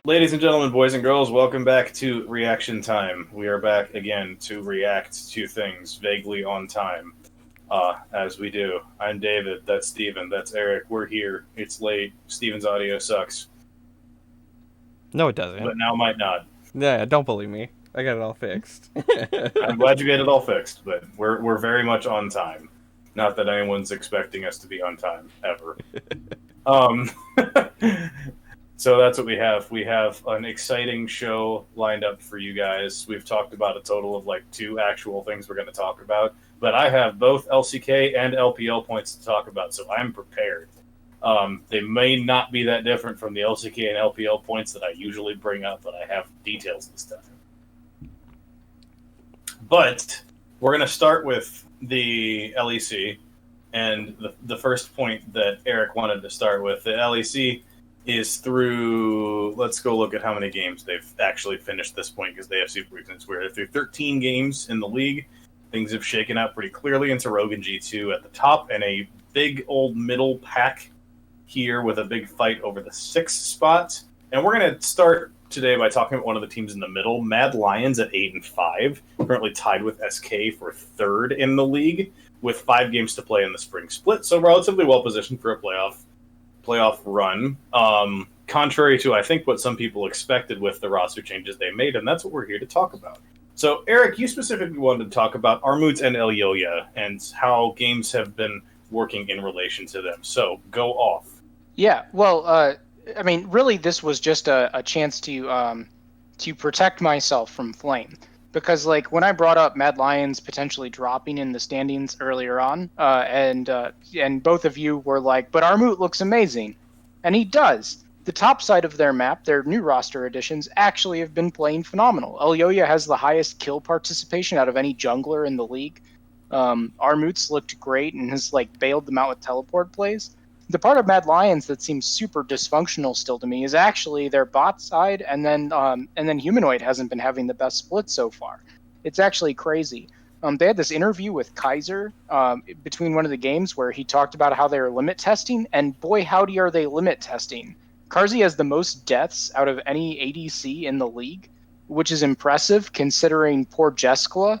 Ladies and gentlemen, boys and girls, welcome back to Reaction Time. We are back again to react to things vaguely on time, as we do. I'm David, that's Steven, that's Eric, we're here. It's late, Steven's audio sucks. No, it doesn't. But now might not. Yeah, don't believe me. I got it all fixed. I'm glad you get it all fixed, but we're very much on time. Not that anyone's expecting us to be on time, ever. So that's what we have. We have an exciting show lined up for you guys. We've talked about a total of like 2 actual things we're going to talk about, but I have both LCK and LPL points to talk about, so I'm prepared. They may not be that different from the LCK and LPL points that I usually bring up, but I have details this time. But we're going to start with the LEC, and the first point that Eric wanted to start with. The LEC is through, let's go look at how many games they've actually finished this point, because they have super weekends. We're through 13 games in the league. Things have shaken out pretty clearly into Rogue and G2 at the top, and a big old middle pack here with a big fight over the 6th spot. And we're going to start today by talking about one of the teams in the middle, Mad Lions at 8-5, currently tied with SK for 3rd in the league, with 5 games to play in the spring split, so relatively well positioned for a playoff run, contrary to, I think, what some people expected with the roster changes they made, and that's what we're here to talk about. So, Eric, you specifically wanted to talk about Armut and Elyoya and how games have been working in relation to them. So, go off. Yeah, well, I mean, really, this was just a chance to protect myself from Flame. Because, like, when I brought up Mad Lions potentially dropping in the standings earlier on, and both of you were like, but Armut looks amazing. And he does. The top side of their map, their new roster additions, actually have been playing phenomenal. Elyoya has the highest kill participation out of any jungler in the league. Armut's looked great and has, like, bailed them out with teleport plays. The part of Mad Lions that seems super dysfunctional still to me is actually their bot side, and then Humanoid hasn't been having the best split so far. It's actually crazy. They had this interview with Kaiser between one of the games where he talked about how they're limit testing, and boy, howdy are they limit testing. Carzzy has the most deaths out of any ADC in the league, which is impressive considering poor Jeskla,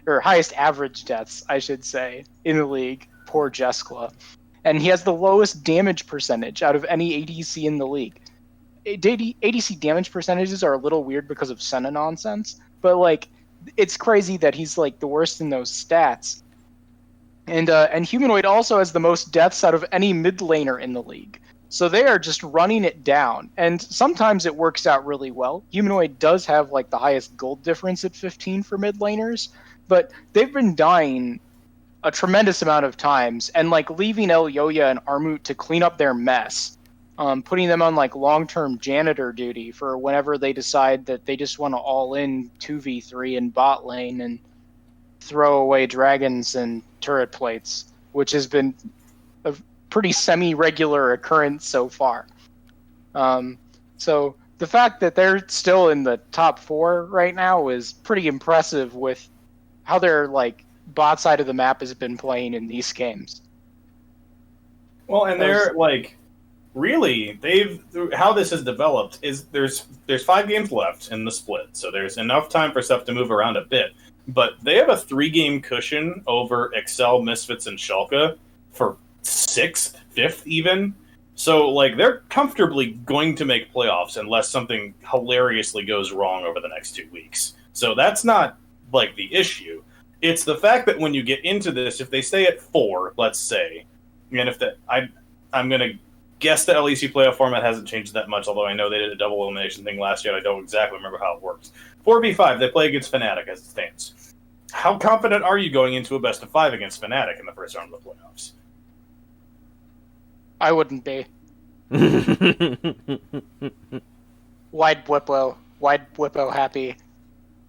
or highest average deaths, I should say, in the league, poor Jeskla. And he has the lowest damage percentage out of any ADC in the league. ADC damage percentages are a little weird because of Senna nonsense, but, like, it's crazy that he's, like, the worst in those stats. And Humanoid also has the most deaths out of any mid laner in the league. So they are just running it down. And sometimes it works out really well. Humanoid does have, like, the highest gold difference at 15 for mid laners, but they've been dying a tremendous amount of times and, like, leaving Elyoya and Armut to clean up their mess, putting them on, like, long-term janitor duty for whenever they decide that they just want to all-in 2v3 in bot lane and throw away dragons and turret plates, which has been a pretty semi-regular occurrence so far. So the fact that they're still in the top 4 right now is pretty impressive with how their, like, bot side of the map has been playing in these games. Well, and they're, like, really, how this has developed is there's 5 games left in the split, so there's enough time for stuff to move around a bit. But they have a 3-game cushion over Excel, Misfits, and Schalke for 6th, 5th even. So, like, they're comfortably going to make playoffs unless something hilariously goes wrong over the next 2 weeks. So that's not, like, the issue. It's the fact that when you get into this, if they stay at 4, let's say, and if I'm going to guess the LEC playoff format hasn't changed that much, although I know they did a double elimination thing last year. I don't exactly remember how it works. 4v5, they play against Fnatic as it stands. How confident are you going into a best of 5 against Fnatic in the first round of the playoffs? I wouldn't be. Wide Whippo happy.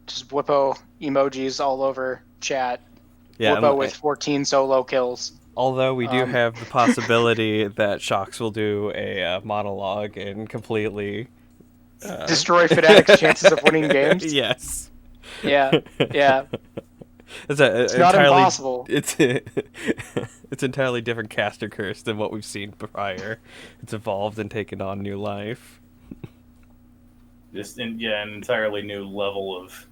Just Whippo emojis all over chat. Yeah, Whippo with 14 solo kills. Although we do have the possibility that Shox will do a monologue and completely destroy Fnatic's chances of winning games. Yes. Yeah. It's not impossible. It's it's entirely different caster curse than what we've seen prior. It's evolved and taken on new life. Just an entirely new level of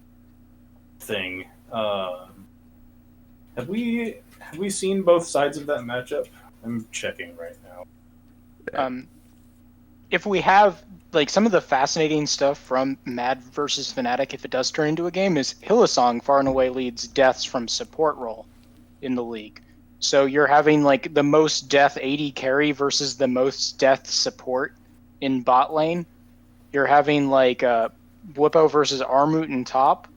thing. Have we seen both sides of that matchup? I'm checking right now. If we have, like, some of the fascinating stuff from Mad versus Fnatic, if it does turn into a game, is Hillsong far and away leads deaths from support role in the league. So you're having, like, the most death AD carry versus the most death support in bot lane. You're having, like, Whippo versus Armut in top.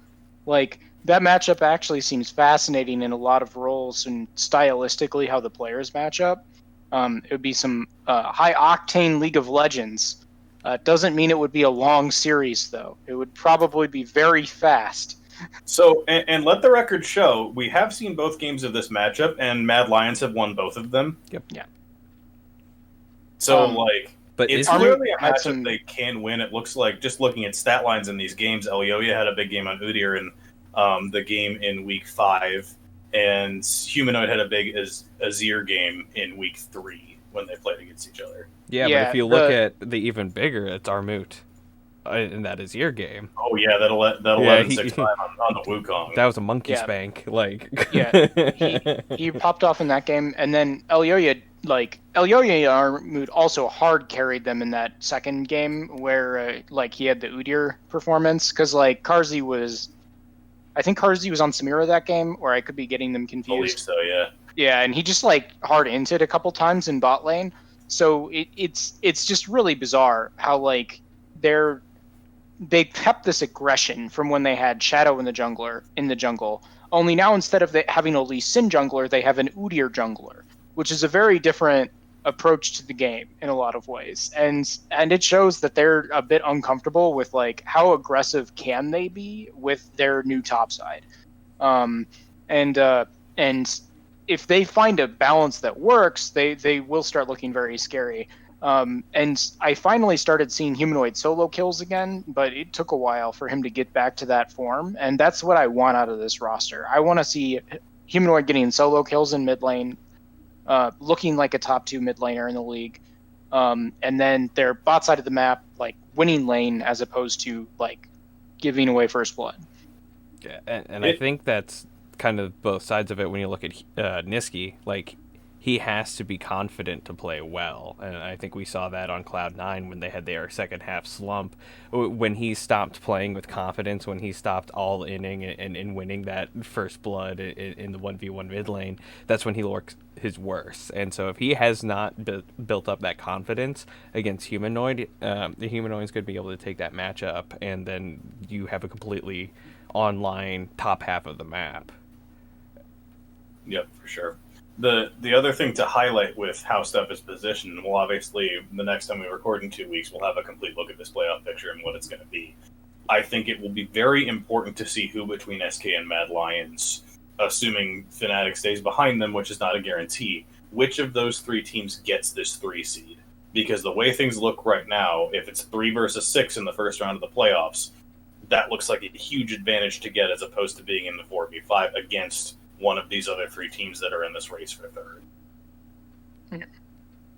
Like, that matchup actually seems fascinating in a lot of roles and stylistically how the players match up. It would be some high-octane League of Legends. Doesn't mean it would be a long series, though. It would probably be very fast. So, and let the record show, we have seen both games of this matchup, and Mad Lions have won both of them. Yep. Yeah. So, but it's clearly a matchup they can win. It looks like, just looking at stat lines in these games, Elioya had a big game on Udyr in the game in Week 5, and Humanoid had a big Azir game in Week 3 when they played against each other. Yeah, but if you look at the even bigger, it's Armut. And that is your game. Oh yeah, that 11-6-5 on the Wukong. That was a monkey spank. He popped off in that game, and then Elioya Armut also hard carried them in that second game where he had the Udyr performance, because I think Carzzy was on Samira that game, or I could be getting them confused. I believe so, yeah. Yeah, and he just hard inted a couple times in bot lane, so it's just really bizarre how they kept this aggression from when they had Shadow in the jungle. Only now, instead of having a Lee Sin jungler, they have an Udyr jungler, which is a very different approach to the game in a lot of ways. And it shows that they're a bit uncomfortable with how aggressive can they be with their new topside. And if they find a balance that works, they will start looking very scary. And I finally started seeing Humanoid solo kills again, but it took a while for him to get back to that form, and that's what I want out of this roster. I want to see Humanoid getting solo kills in mid lane, looking like a top 2 mid laner in the league, and then their bot side of the map, winning lane as opposed to giving away first blood. Yeah, and I think that's kind of both sides of it when you look at Niski. He has to be confident to play well, and I think we saw that on Cloud9 when they had their second half slump. When he stopped playing with confidence, when he stopped all inning and winning that first blood in the 1v1 mid lane, that's when he looks his worst. And so if he has not built up that confidence against Humanoid, the Humanoid's going to be able to take that matchup, and then you have a completely online top half of the map. Yep, for sure. The other thing to highlight with how stuff is positioned, and we'll obviously, the next time we record in 2 weeks, we'll have a complete look at this playoff picture and what it's going to be. I think it will be very important to see who between SK and Mad Lions, assuming Fnatic stays behind them, which is not a guarantee, which of those 3 teams gets this 3 seed. Because the way things look right now, if it's 3 versus 6 in the first round of the playoffs, that looks like a huge advantage to get as opposed to being in the 4v5 against one of these other 3 teams that are in this race for third.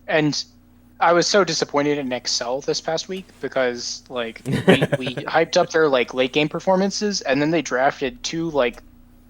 And I was so disappointed in Excel this past week because we hyped up their late game performances, and then they drafted 2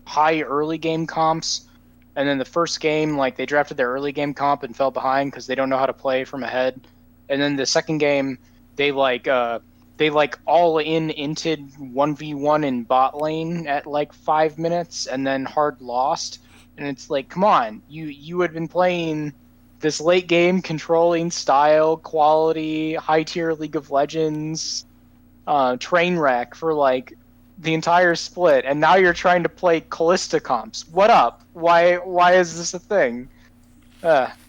high early game comps, and then the first game they drafted their early game comp and fell behind because they don't know how to play from ahead, and then the second game they all inted 1v1 in bot lane at 5 minutes and then hard lost. And it's come on, you had been playing this late game controlling style, quality, high tier League of Legends train wreck for the entire split, and now you're trying to play Callista comps. What up? Why is this a thing?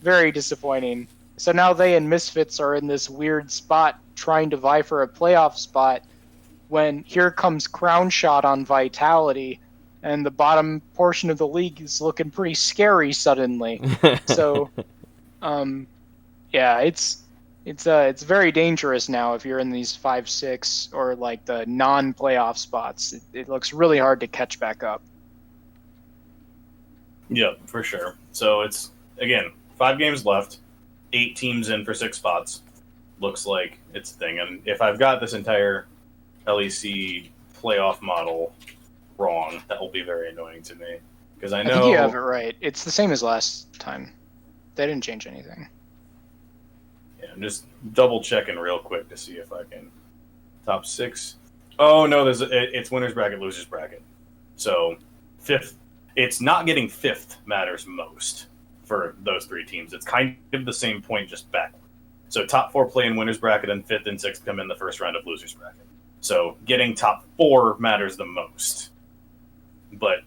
Very disappointing. So now they and Misfits are in this weird spot trying to vie for a playoff spot when here comes Crown Shot on Vitality, and the bottom portion of the league is looking pretty scary suddenly. So, yeah, it's very dangerous now if you're in these 5-6 or the non-playoff spots. It looks really hard to catch back up. Yeah, for sure. So it's, again, 5 games left, 8 teams in for 6 spots. Looks like it's a thing. And if I've got this entire LEC playoff model wrong, that will be very annoying to me. Because I I think you have know. it right. It's the same as last time. They didn't change anything. Yeah, I'm just double checking real quick to see if I can. Top 6. Oh, no, it's winner's bracket, loser's bracket. So, fifth. It's not getting fifth matters most for those 3 teams. It's kind of the same point, just back. So top 4 play in winners bracket, and fifth and sixth come in the first round of losers bracket. So getting top 4 matters the most. But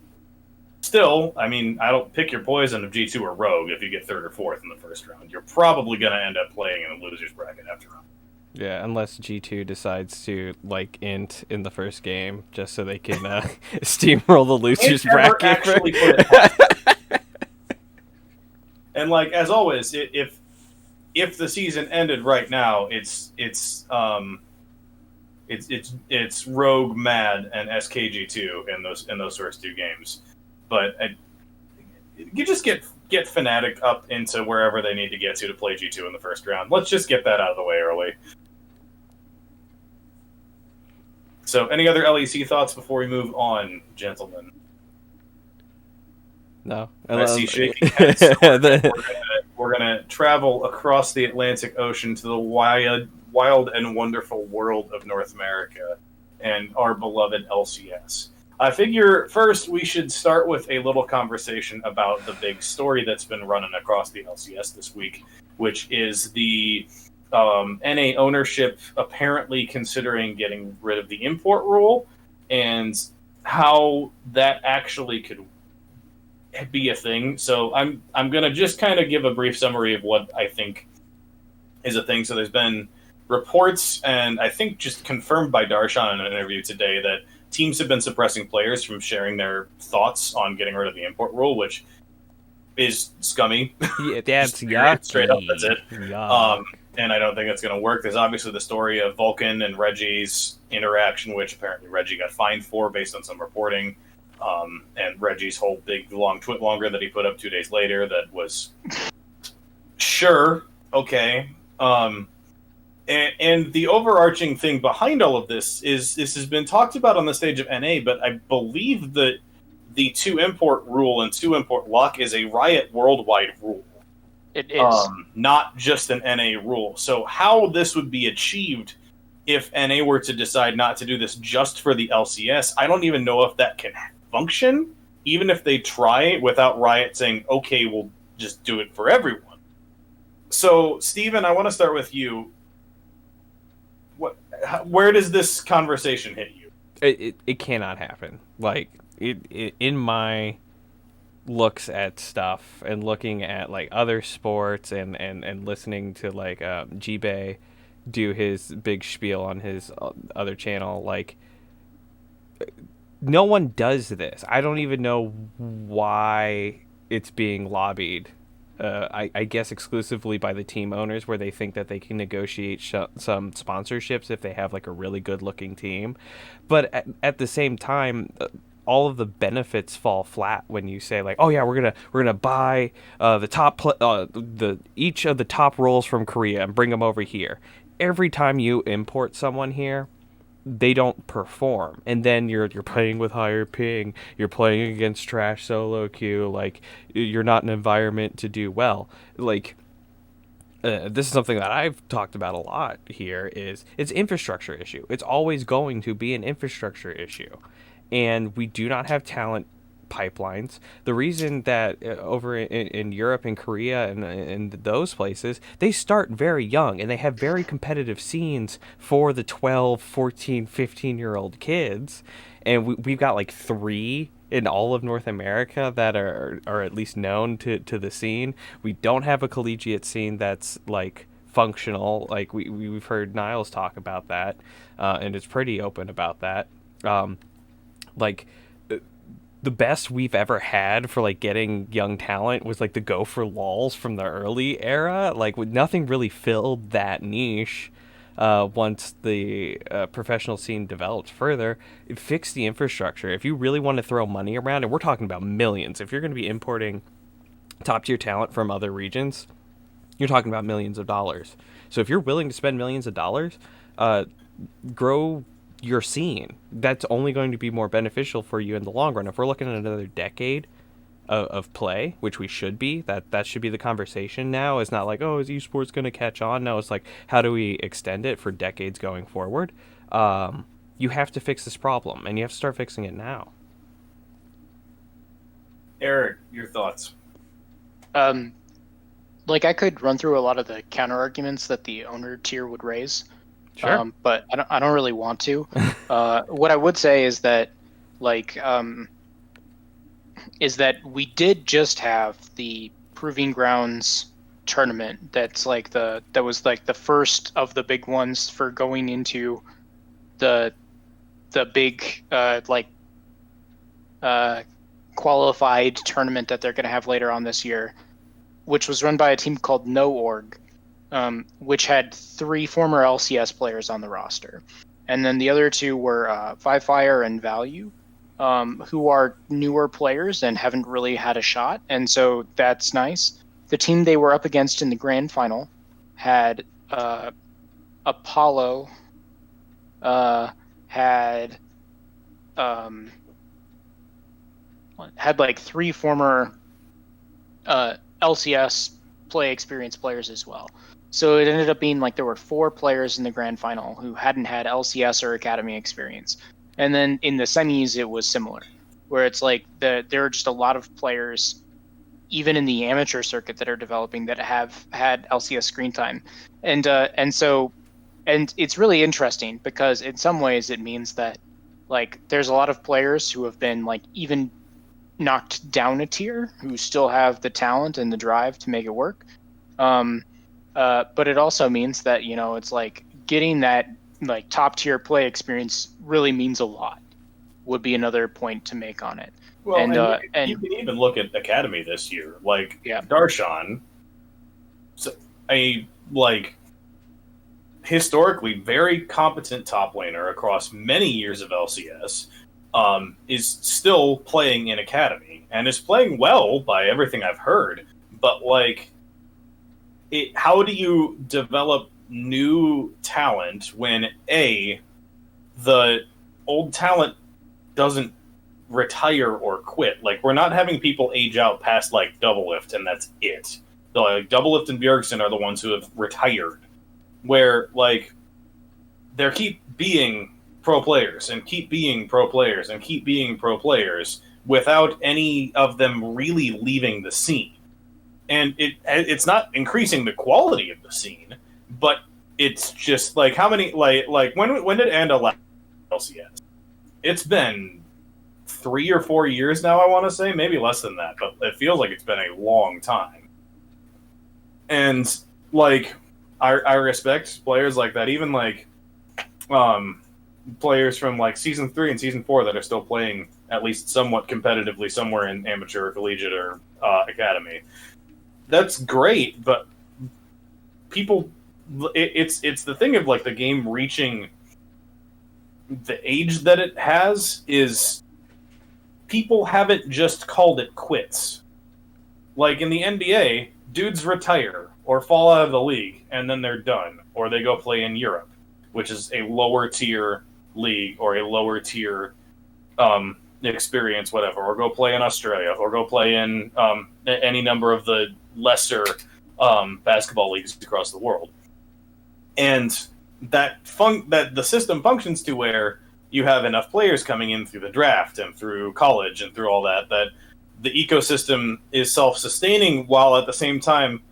still, I mean, I don't pick your poison of G2 or Rogue if you get third or fourth in the first round. You're probably going to end up playing in the losers bracket after all. Yeah, unless G2 decides to int in the first game just so they can steamroll the losers bracket. Actually put it past. And as always, if the season ended right now, it's Rogue, Mad, and SKG2 in those first 2 games. But you just get Fnatic up into wherever they need to get to play G2 in the first round. Let's just get that out of the way early. So, any other LEC thoughts before we move on, gentlemen? No. I see shaking heads. So we're gonna travel across the Atlantic Ocean to the wild and wonderful world of North America and our beloved LCS. I figure first we should start with a little conversation about the big story that's been running across the LCS this week, which is the NA ownership apparently considering getting rid of the import rule, and how that actually could be a thing. So I'm gonna just kind of give a brief summary of what I think is a thing. So there's been reports, and I think just confirmed by Darshan in an interview today, that teams have been suppressing players from sharing their thoughts on getting rid of the import rule, which is scummy. Yeah, that's yucky. Straight up, that's it. Yuck. And I don't think it's going to work. There's obviously the story of Vulcan and Reggie's interaction, which apparently Reggie got fined for based on some reporting. And Reggie's whole big long twit longer that he put up 2 days later that was sure, okay. And the overarching thing behind all of this is this has been talked about on the stage of NA, but I believe that the 2 import rule and 2 import lock is a Riot worldwide rule. It is. Not just an NA rule. So how this would be achieved if NA were to decide not to do this just for the LCS, I don't even know if that can function, even if they try without Riot saying, okay, we'll just do it for everyone. So, Steven, I want to start with you. Where does this conversation hit you? It cannot happen. In my looks at stuff and looking at other sports and listening to G-Bay do his big spiel on his other channel, no one does this. I don't even know why it's being lobbied. I guess exclusively by the team owners, where they think that they can negotiate some sponsorships if they have a really good looking team. But at the same time, all of the benefits fall flat when you say oh yeah, we're gonna buy the top each of the top roles from Korea and bring them over here. Every time you import someone here, they don't perform, and then you're playing with higher ping, you're playing against trash solo queue, you're not in an environment to do well. This is something that I've talked about a lot here. It's infrastructure issue. It's always going to be an infrastructure issue, and we do not have talent pipelines. The reason that over in Europe and Korea and those places, they start very young and they have very competitive scenes for the 12, 14, 15-year-old kids. And we've got 3 in all of North America that are at least known to the scene. We don't have a collegiate scene that's functional. We've heard Niles talk about that, and it's pretty open about that. The best we've ever had for getting young talent was the Go for Lols from the early era. Nothing really filled that niche once the professional scene develops further. Fix the infrastructure. If you really want to throw money around, and we're talking about millions, if you're going to be importing top tier talent from other regions, you're talking about millions of dollars. So if you're willing to spend millions of dollars, grow your scene. That's only going to be more beneficial for you in the long run. If we're looking at another decade of play, which we should be, that should be the conversation now. It's not like, oh, is esports going to catch on? No, it's like, how do we extend it for decades going forward? You have to fix this problem, and you have to start fixing it now. Eric, your thoughts? Like, I could run through a lot of the counter arguments that the owner tier would raise. Sure. But I don't really want to. What I would say is that, like, is that we did just have the Proving Grounds tournament. That was like the first of the big ones for going into the big qualified tournament that they're going to have later on this year, which was run by a team called No Org. Which had 3 former LCS players on the roster. And then the other 2 were Five Fire and Value, who are newer players and haven't really had a shot. And so that's nice. The team they were up against in the grand final had Apollo, had like 3 former LCS play experienced players as well. So it ended up being like there were 4 players in the grand final who hadn't had LCS or academy experience. And then in the semis, it was similar, where it's like there are just a lot of players, even in the amateur circuit, that are developing that have had LCS screen time. And it's really interesting because in some ways it means that, like, there's a lot of players who have been, like, even knocked down a tier who still have the talent and the drive to make it work. But it also means that, you know, it's like getting that, like, top tier play experience really means a lot, would be another point to make on it. Well, and you can even look at Academy this year. Like, yeah. Darshan, a, like, historically very competent top laner across many years of LCS, is still playing in Academy and is playing well by everything I've heard. But, like, how do you develop new talent when the old talent doesn't retire or quit? Like, we're not having people age out past, like, Doublelift and that's it. Like, Doublelift and Bjergsen are the ones who have retired, where, like, they keep being pro players and keep being pro players and keep being pro players without any of them really leaving the scene. And it's not increasing the quality of the scene, but it's just like, how many, like when did Anda last LCS? It's been 3 or 4 years now, I want to say, maybe less than that, but it feels like it's been a long time. And, like, I respect players like that, even, like, players from, like, Season 3 and Season 4 that are still playing at least somewhat competitively somewhere in amateur or collegiate or academy. That's great, but people, it's the thing of, like, the game reaching the age that it has is people haven't just called it quits. Like, in the NBA, dudes retire or fall out of the league and then they're done, or they go play in Europe, which is a lower tier league or a lower tier experience, whatever, or go play in Australia, or go play in any number of the lesser basketball leagues across the world. And that the system functions to where you have enough players coming in through the draft and through college and through all that the ecosystem is self-sustaining, while at the same time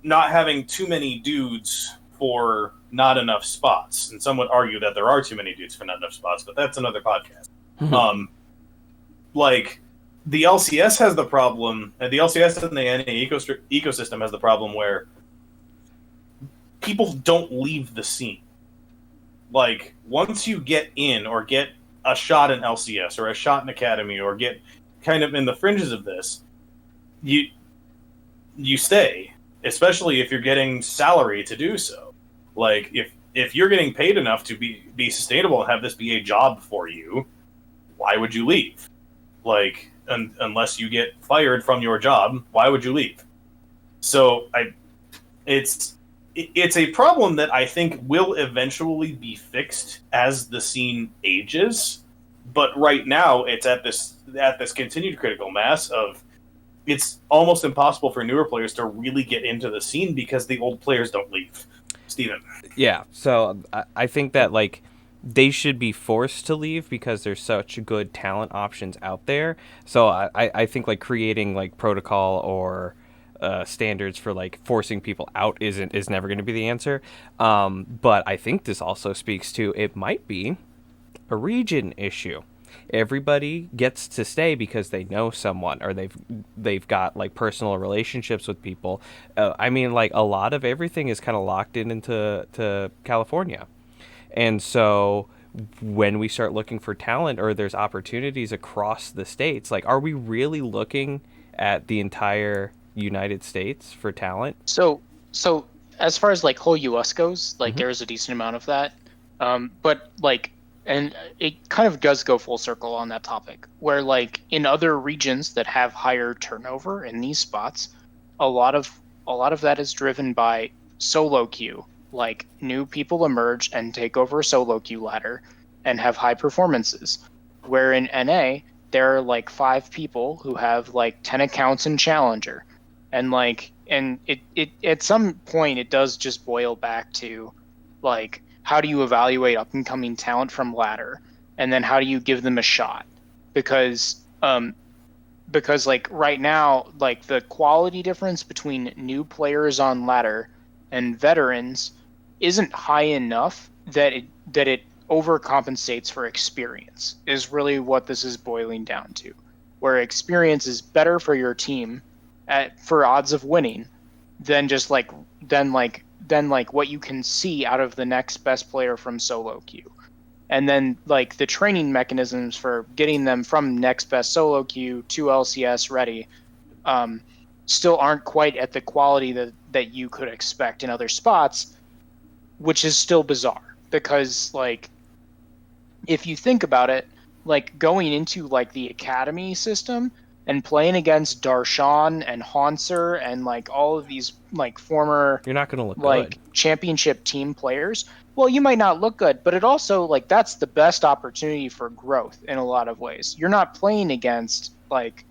not having too many dudes for not enough spots. And some would argue that there are too many dudes for not enough spots, but that's another podcast. Like, the LCS has the problem, and the LCS and the NA ecosystem has the problem where people don't leave the scene. Like, once you get in or get a shot in LCS or a shot in Academy or get kind of in the fringes of this, you stay, especially if you're getting salary to do so. Like, if you're getting paid enough to be sustainable and have this be a job for you, why would you leave? Like, unless you get fired from your job, why would you leave? So it's a problem that I think will eventually be fixed as the scene ages. But right now, it's at this continued critical mass of it's almost impossible for newer players to really get into the scene because the old players don't leave. Steven. Yeah, so I think that like they should be forced to leave because there's such good talent options out there. So I think like creating like protocol or standards for like forcing people out is never going to be the answer. But I think this also speaks to it might be a region issue. Everybody gets to stay because they know someone or they've got like personal relationships with people. I mean, like a lot of everything is kind of locked into California, and so when we start looking for talent or there's opportunities across the states, like are we really looking at the entire United States for talent? So as far as like whole US goes, like there's a decent amount of that. But like, and it kind of does go full circle on that topic, where like in other regions that have higher turnover in these spots, a lot of that is driven by solo queue. Like new people emerge and take over solo queue ladder and have high performances. Where in NA, there are like 5 people who have like 10 accounts in Challenger. And like, and it at some point it does just boil back to like, how do you evaluate up and coming talent from ladder, and then how do you give them a shot? Because like right now, like the quality difference between new players on ladder and veterans isn't high enough that it overcompensates for experience. Is really what this is boiling down to, where experience is better for your team for odds of winning than just like what you can see out of the next best player from solo queue. And then like the training mechanisms for getting them from next best solo queue to LCS ready still aren't quite at the quality that you could expect in other spots, which is still bizarre because like if you think about it, like going into like the academy system and playing against Darshan and Haunser and like all of these like former You're not going to look like good. championship team players, well, you might not look good, but it also like that's the best opportunity for growth in a lot of ways. You're not playing against like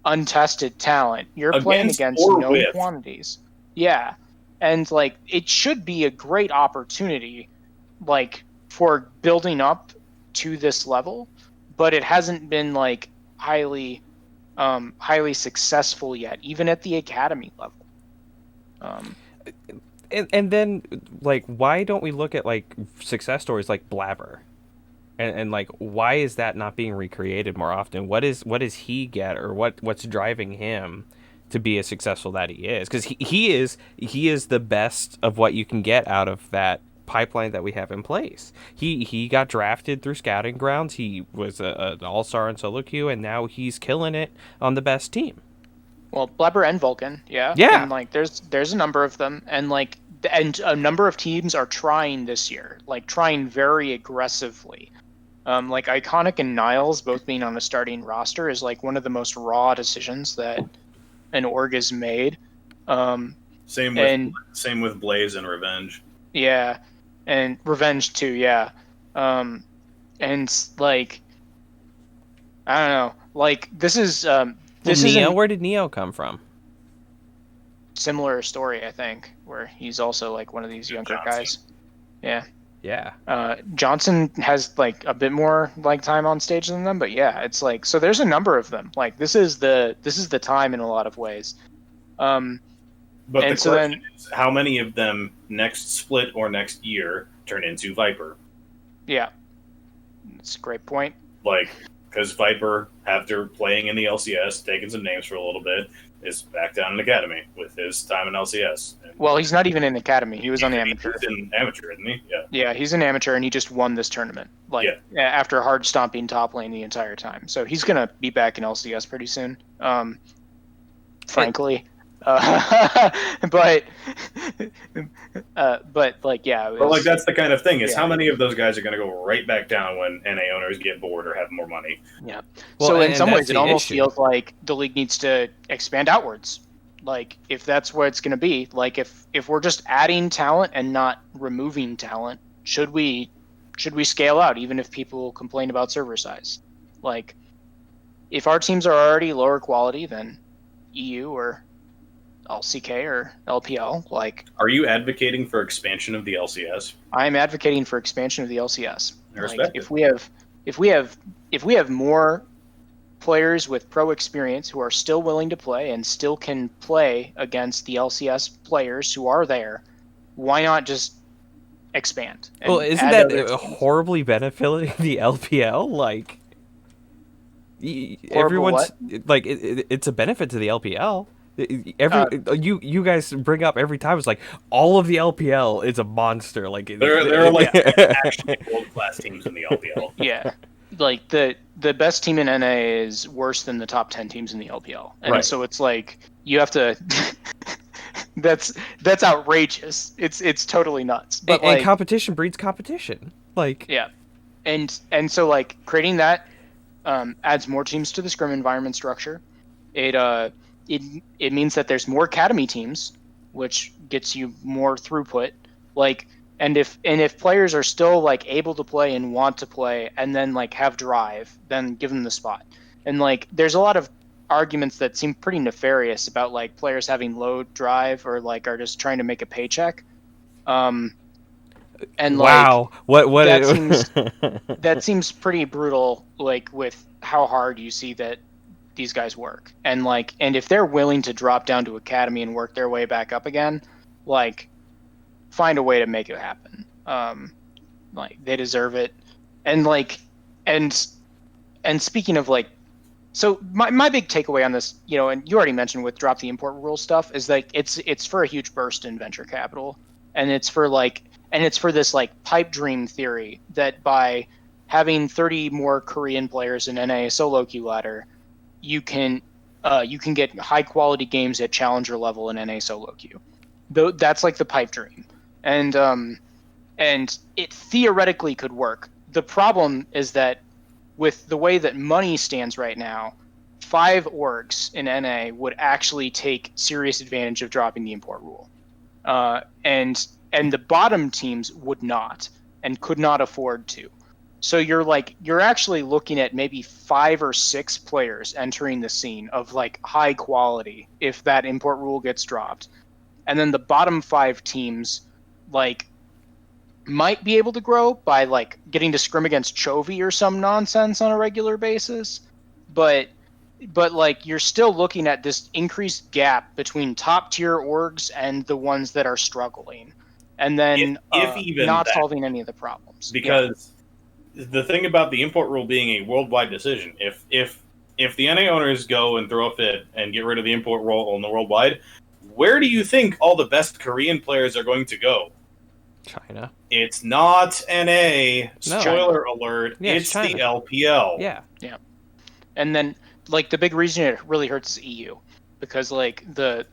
untested talent. You're playing against known quantities. Yeah. And like it should be a great opportunity like for building up to this level, but it hasn't been like highly successful yet, even at the academy level. And then like why don't we look at like success stories like Blabber? And like why is that not being recreated more often? What does he get, or what's driving him to be as successful that he is? Because he is the best of what you can get out of that pipeline that we have in place. He got drafted through scouting grounds. He was an all-star in solo queue, and now he's killing it on the best team. Well, Blabber and Vulcan, yeah. And like there's a number of them, and like and a number of teams are trying this year, like trying very aggressively. Like Iconic and Niles both being on a starting roster is like one of the most raw decisions that an org has made. Same with Blaze and Revenge. Yeah, and Revenge too. Yeah, and like I don't know. Like this is this is Neo. Where did Neo come from? Similar story, I think, where he's also like one of these younger guys. Yeah. Yeah. Johnson has like a bit more like time on stage than them, but yeah, it's like so there's a number of them. Like this is the time in a lot of ways. But the question is, how many of them next split or next year turn into Viper? Yeah, that's a great point. Like, because Viper, after playing in the LCS, taking some names for a little bit, is back down in Academy with his time in LCS. Well, he's not even in Academy. He was on the Amateur. He's in Amateur, isn't he? Yeah. Yeah, he's an Amateur, and he just won this tournament. Like after hard stomping top lane the entire time. So he's gonna be back in LCS pretty soon. Frankly. But But like, yeah, it But like was, that's the kind of thing is yeah. how many of those guys are going to go right back down when NA owners get bored or have more money? Yeah. Well, So in and some that's ways, it the almost issue. feels like the league needs to expand outwards. Like if that's what it's going to be, like if we're just adding talent and not removing talent, should we scale out even if people complain about server size? Like if our teams are already lower quality than EU or LCK or LPL, like Are you advocating for expansion of the LCS? I'm advocating for expansion of the LCS. I Like respect it. if we have more players with pro experience who are still willing to play and still can play against the LCS players who are there, why not just expand Well, and isn't add that other teams? horribly benefiting the LPL? Like, Horrible everyone's what? like, it's a benefit to the LPL. Every Uh, you guys bring up every time, it's like all of the LPL is a monster. Like, There are like 10 actually world class teams in the LPL. yeah. Like the best team in NA is worse than the top 10 teams in the LPL. And Right. so it's like you have to that's outrageous. It's totally nuts. But and like competition breeds competition. Like, yeah. And so like creating that adds more teams to the scrim environment structure. It means that there's more academy teams, which gets you more throughput. Like and if players are still like able to play and want to play and then like have drive, then give them the spot. And like there's a lot of arguments that seem pretty nefarious about like players having low drive or like are just trying to make a paycheck. And like wow, what? that seems pretty brutal, like with how hard you see that these guys work. And if they're willing to drop down to academy and work their way back up again, like find a way to make it happen. Like they deserve it. And like and and speaking of like so my big takeaway on this, and you already mentioned with drop the import rule stuff, is that it's for a huge burst in venture capital. And it's for this like pipe dream theory that by having 30 more Korean players in NA solo queue ladder, you can get high quality games at challenger level in NA solo queue. Though that's like the pipe dream. And it theoretically could work. The problem is that with the way that money stands right now, 5 orgs in NA would actually take serious advantage of dropping the import rule. And the bottom teams would not and could not afford to. So you're actually looking at maybe 5 or 6 players entering the scene of like high quality if that import rule gets dropped. And then the bottom 5 teams like might be able to grow by like getting to scrim against Chovy or some nonsense on a regular basis. But like you're still looking at this increased gap between top tier orgs and the ones that are struggling, and then If even not that, solving any of the problems. because the thing about the import rule being a worldwide decision, if the NA owners go and throw a fit and get rid of the import rule on the worldwide, where do you think all the best Korean players are going to go? China. It's not NA. No. Spoiler alert. Yeah, it's China. the LPL. Yeah. And then like the big reason it really hurts is EU, because like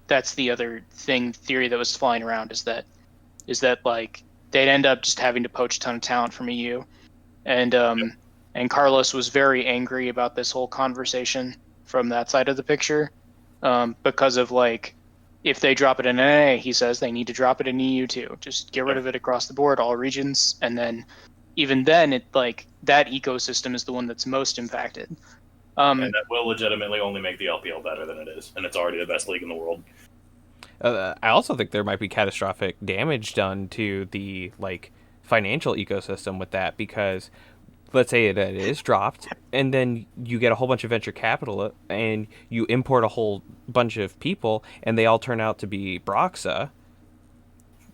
that's the other theory that was flying around is that like they'd end up just having to poach a ton of talent from EU. And Carlos was very angry about this whole conversation from that side of the picture, because of like if they drop it in NA, he says they need to drop it in EU too. Just get rid of it across the board, all regions, and then even then, it like that ecosystem is the one that's most impacted. And that will legitimately only make the LPL better than it is, and it's already the best league in the world. I also think there might be catastrophic damage done to the like financial ecosystem with that, because let's say that it is dropped and then you get a whole bunch of venture capital and you import a whole bunch of people and they all turn out to be Broxa,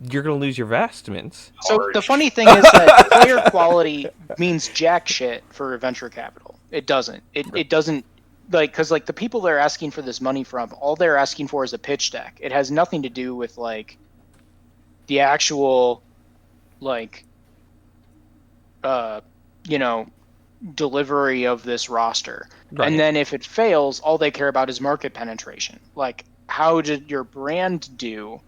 you're going to lose your investments. So the funny thing is that player quality means jack shit for venture capital. It doesn't. It doesn't, like, because like the people they're asking for this money from, all they're asking for is a pitch deck. It has nothing to do with like the actual like delivery of this roster. Right. And then if it fails, all they care about is market penetration. Like, how did your brand do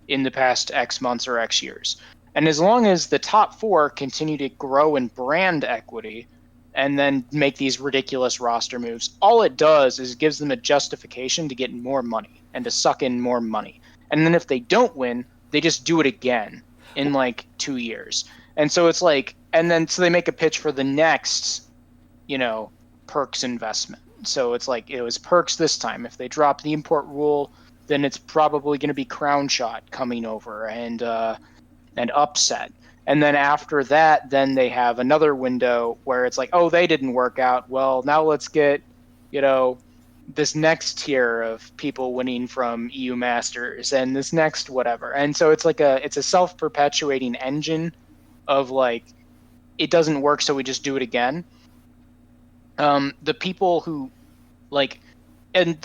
in the past X months or X years. And as long as the top 4 continue to grow in brand equity and then make these ridiculous roster moves, all it does is gives them a justification to get more money and to suck in more money. And then if they don't win, they just do it again in like 2 years. And so it's like, and then so they make a pitch for the next, Perks investment. So it's like, it was Perks this time. If they drop the import rule, then it's probably going to be Crown Shot coming over and Upset. And then after that, then they have another window where it's like, oh, they didn't work out. Well, now let's get, this next tier of people winning from EU Masters and this next whatever. And so it's like it's a self-perpetuating engine of like, it doesn't work, so we just do it again. The people who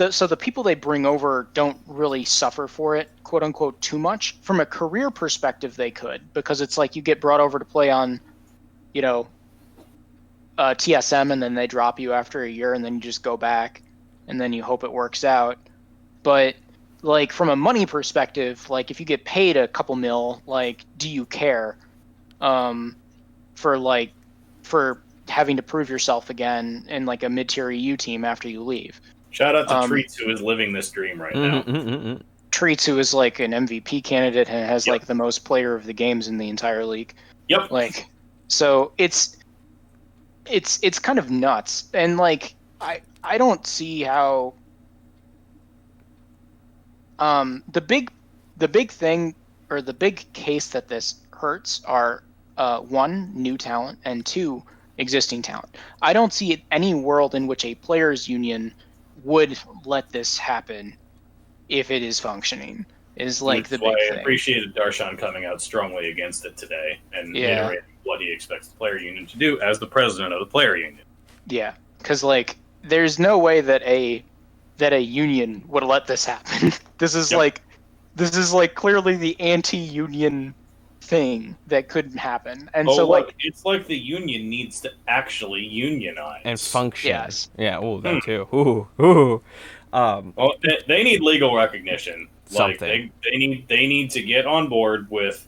so the people they bring over don't really suffer for it, quote unquote, too much. From a career perspective, they could, because it's like you get brought over to play on, TSM, and then they drop you after a year, and then you just go back, and then you hope it works out. But like from a money perspective, like if you get paid a couple mil, like do you care? For having to prove yourself again in like a mid-tier EU team after you leave. Shout out to Treats, who is living this dream right now. Treats, who is like an MVP candidate and has like the most player of the games in the entire league. Yep. Like, so it's kind of nuts, and like I don't see how the big thing, or the big case that this hurts are 1, new talent, and 2, existing talent. I don't see any world in which a players union would let this happen if it is functioning. Is like the big thing. I appreciated Darshan coming out strongly against it today and reiterating what he expects the player union to do as the president of the player union. Yeah, because like there's no way that a union would let this happen. This is like clearly the anti-union thing that couldn't happen, and it's like the union needs to actually unionize and function. Yes. Yeah. Oh, that too. Ooh. Well, they need legal recognition. Something. Like they need to get on board with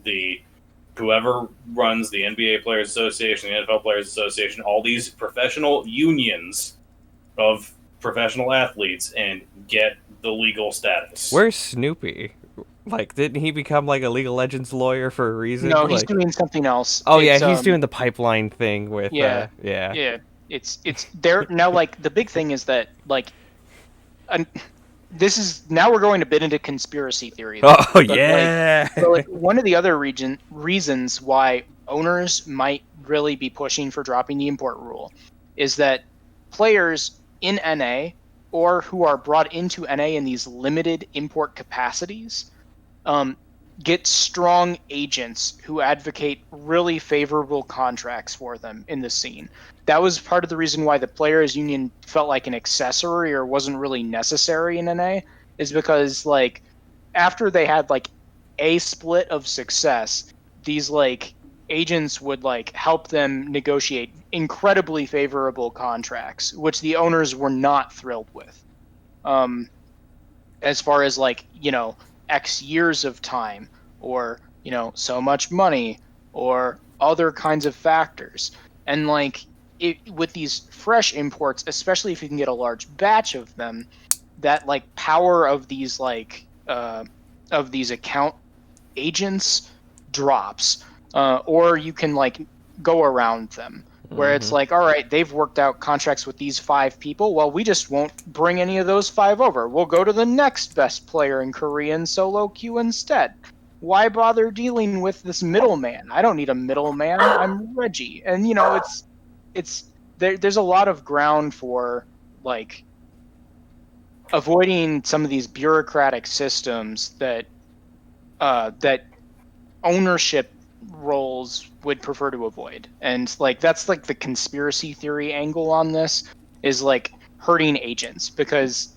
whoever runs the NBA Players Association, the NFL Players Association, all these professional unions of professional athletes, and get the legal status. Where's Snoopy? Like, didn't he become like a League of Legends lawyer for a reason? No, he's doing something else. Oh yeah, he's doing the pipeline thing with. Yeah. It's there now. Like the big thing is that like, this is now we're going a bit into conspiracy theory. Oh yeah. Like one of the other reasons why owners might really be pushing for dropping the import rule is that players in NA or who are brought into NA in these limited import capacities get strong agents who advocate really favorable contracts for them in the scene. That was part of the reason why the players union felt like an accessory or wasn't really necessary in NA, is because like after they had like a split of success, these like agents would like help them negotiate incredibly favorable contracts, which the owners were not thrilled with. As far as like, X years of time, or so much money, or other kinds of factors. And like with these fresh imports, especially if you can get a large batch of them, that like power of these like of these account agents drops, or you can like go around them, where it's like, all right, they've worked out contracts with these 5 people. Well, we just won't bring any of those 5 over. We'll go to the next best player in Korean solo queue instead. Why bother dealing with this middleman? I don't need a middleman. I'm Reggie. And it's there's a lot of ground for like avoiding some of these bureaucratic systems that that ownership roles would prefer to avoid. And like that's like the conspiracy theory angle on this, is like hurting agents, because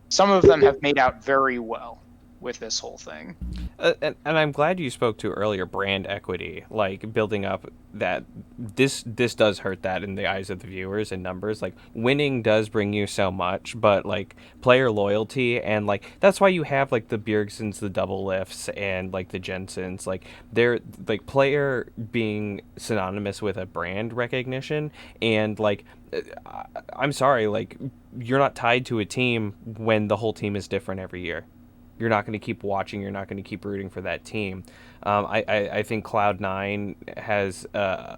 some of them have made out very well with this whole thing. And I'm glad you spoke to earlier brand equity, like building up that this does hurt that in the eyes of the viewers and numbers. Like winning does bring you so much, but like player loyalty and like that's why you have like the Bjergsens, the double lifts, and like the Jensens. Like they're like player being synonymous with a brand recognition, and like I'm sorry, like you're not tied to a team when the whole team is different every year. You're not going to keep watching. You're not going to keep rooting for that team. I think Cloud9 has a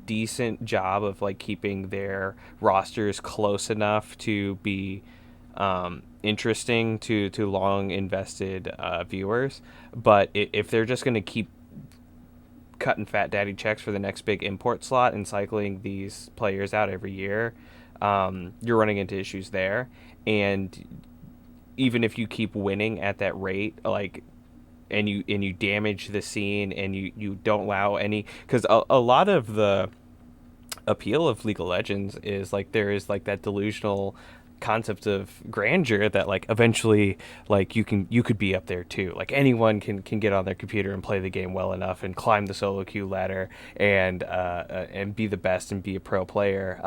decent job of like keeping their rosters close enough to be interesting to long invested viewers. But if they're just going to keep cutting fat daddy checks for the next big import slot and cycling these players out every year, you're running into issues there. And even if you keep winning at that rate, like, and you damage the scene and you don't allow any, because a lot of the appeal of League of Legends is like there is like that delusional concept of grandeur that like eventually like you could be up there too. Like anyone can get on their computer and play the game well enough and climb the solo queue ladder and be the best and be a pro player.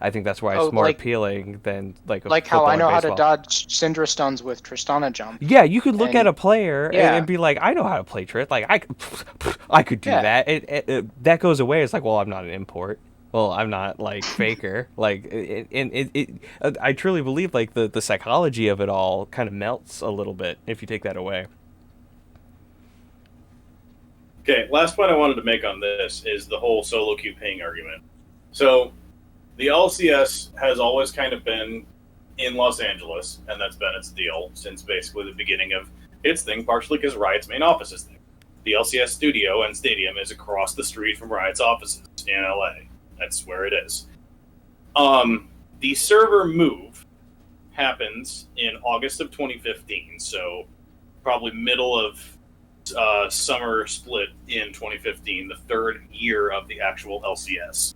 I think that's why it's more appealing than like how I know how to dodge Syndra stuns with Tristana jump. Yeah, you could look at a player and be like, I know how to play Triss. Like I could do that. That goes away. It's like, well, I'm not an import. Well, I'm not like Faker. Like, I truly believe like the psychology of it all kind of melts a little bit if you take that away. Okay, last point I wanted to make on this is the whole solo queue ping argument. So, the LCS has always kind of been in Los Angeles, and that's been its deal since basically the beginning of its thing, partially because Riot's main office is there. The LCS studio and stadium is across the street from Riot's offices in LA. That's where it is. The server move happens in August of 2015, so probably middle of summer split in 2015, the third year of the actual LCS.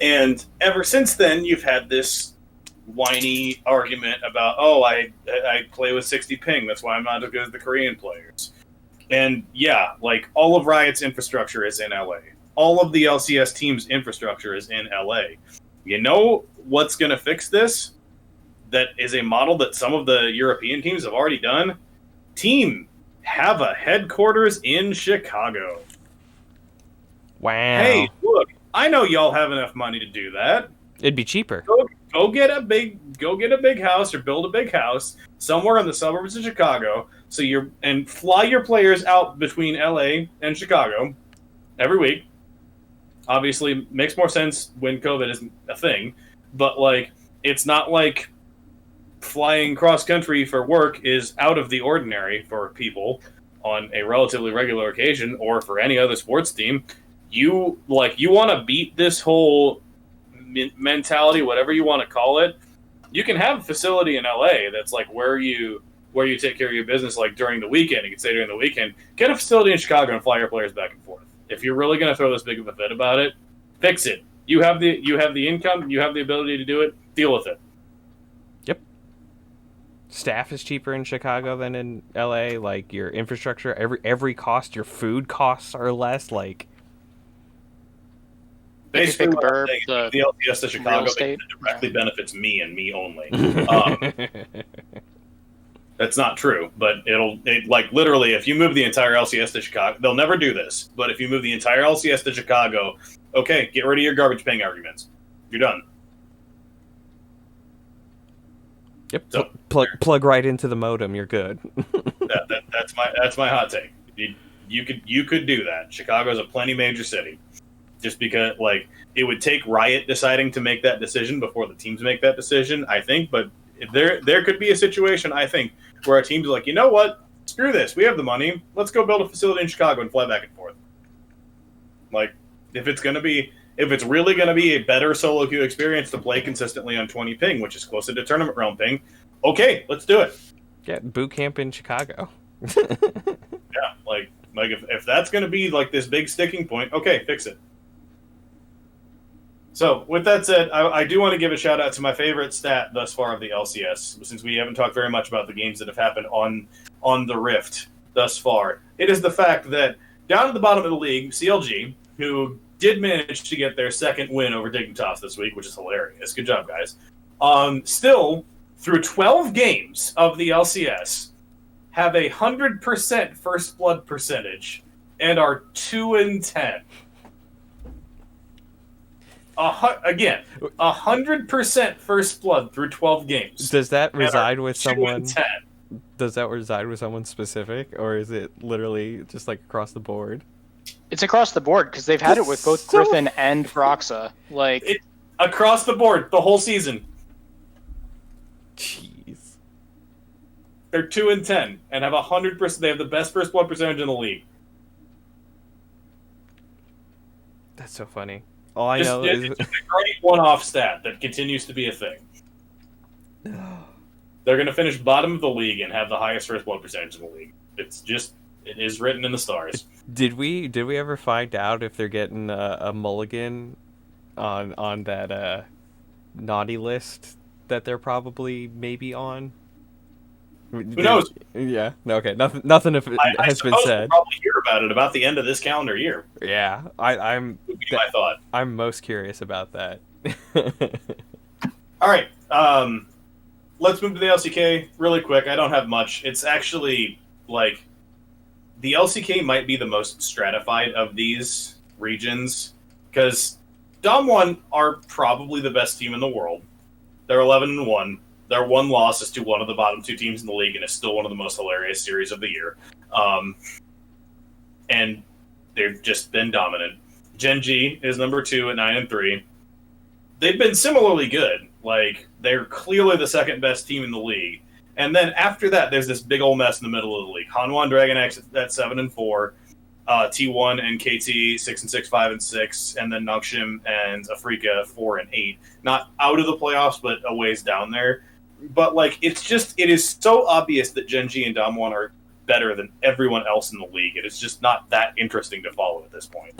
And ever since then, you've had this whiny argument about, oh, I play with 60 ping, that's why I'm not as good as the Korean players. And yeah, like all of Riot's infrastructure is in LA. All of the LCS team's infrastructure is in LA. You know what's going to fix this? That is a model that some of the European teams have already done. Team, have a headquarters in Chicago. Wow. Hey, look, I know y'all have enough money to do that. It'd be cheaper. Go get a big house or build a big house somewhere in the suburbs of Chicago. And fly your players out between LA and Chicago every week. Obviously, makes more sense when COVID isn't a thing, but like it's not like flying cross country for work is out of the ordinary for people on a relatively regular occasion, or for any other sports team. You want to beat this whole mentality, whatever you want to call it. You can have a facility in LA that's like where you take care of your business, like during the weekend. You can stay during the weekend. Get a facility in Chicago and fly your players back and forth. If you're really going to throw this big of a fit about it, fix it. You have the income, you have the ability to do it. Deal with it. Yep. Staff is cheaper in Chicago than in LA. Like your infrastructure, every cost, your food costs are less. Like basically, the LCS to Chicago directly benefits me and me only. That's not true, but literally, if you move the entire LCS to Chicago, they'll never do this, but if you move the entire LCS to Chicago, okay, get rid of your garbage ping arguments. You're done. Yep. So, plug right into the modem. You're good. That's my hot take. You could do that. Chicago's a plenty major city. Just because, like, it would take Riot deciding to make that decision before the teams make that decision, I think, but there could be a situation, I think, where a team's like, you know what? Screw this. We have the money. Let's go build a facility in Chicago and fly back and forth. Like, if it's really going to be a better solo queue experience to play consistently on 20 ping, which is closer to tournament realm ping, okay, let's do it. Yeah, boot camp in Chicago. Yeah, like if that's going to be like this big sticking point, okay, fix it. So, with that said, I do want to give a shout out to my favorite stat thus far of the LCS, since we haven't talked very much about the games that have happened on the Rift thus far. It is the fact that down at the bottom of the league, CLG, who did manage to get their second win over Dignitas this week, which is hilarious. Good job, guys. Still, through 12 games of the LCS, have 100% first blood percentage and are 2-10. Again, 100% first blood through 12 games. Does that reside with 2 someone? and 10. Does that reside with someone specific, or is it literally just like across the board? It's across the board because they've had it with both Griffin and Broxa. Like across the board, the whole season. Jeez. They're 2-10 and have 100%. They have the best first blood percentage in the league. That's so funny. All I know is it's a great one-off stat that continues to be a thing. They're going to finish bottom of the league and have the highest first blood percentage in the league. It is written in the stars. Did we ever find out if they're getting a mulligan on that naughty list that they're probably maybe on? Who knows? Yeah. Okay. Nothing has been said. We'll probably hear about it about the end of this calendar year. Yeah. I'm. Would be my thought. I'm most curious about that. All right. Let's move to the LCK really quick. I don't have much. It's actually like the LCK might be the most stratified of these regions because Dom1 are probably the best team in the world. They're 11-1. Their one loss is to one of the bottom two teams in the league, and it's still one of the most hilarious series of the year. And they've just been dominant. Gen G is number 2 at 9-3. They've been similarly good. Like, they're clearly the second best team in the league. And then after that, there's this big old mess in the middle of the league. Hanwha Dragon X at 7-4. T1 and KT 6-6, 5-6, and then Nongshim and Afrika 4-8. Not out of the playoffs, but a ways down there. But like, it is so obvious that Gen G and Dom1 are better than everyone else in the league. It is just not that interesting to follow at this point.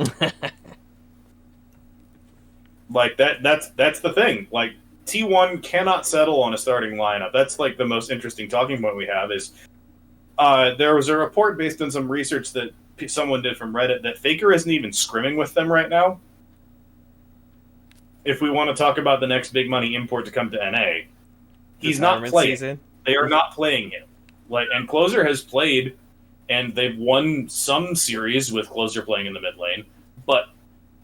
Like that's the thing. Like T1 cannot settle on a starting lineup. That's like the most interesting talking point we have is there was a report based on some research that someone did from Reddit that Faker isn't even scrimming with them right now. If we want to talk about the next big money import to come to NA, he's not playing. Season? They are not playing him. Like, and Closer has played, and they've won some series with Closer playing in the mid lane, but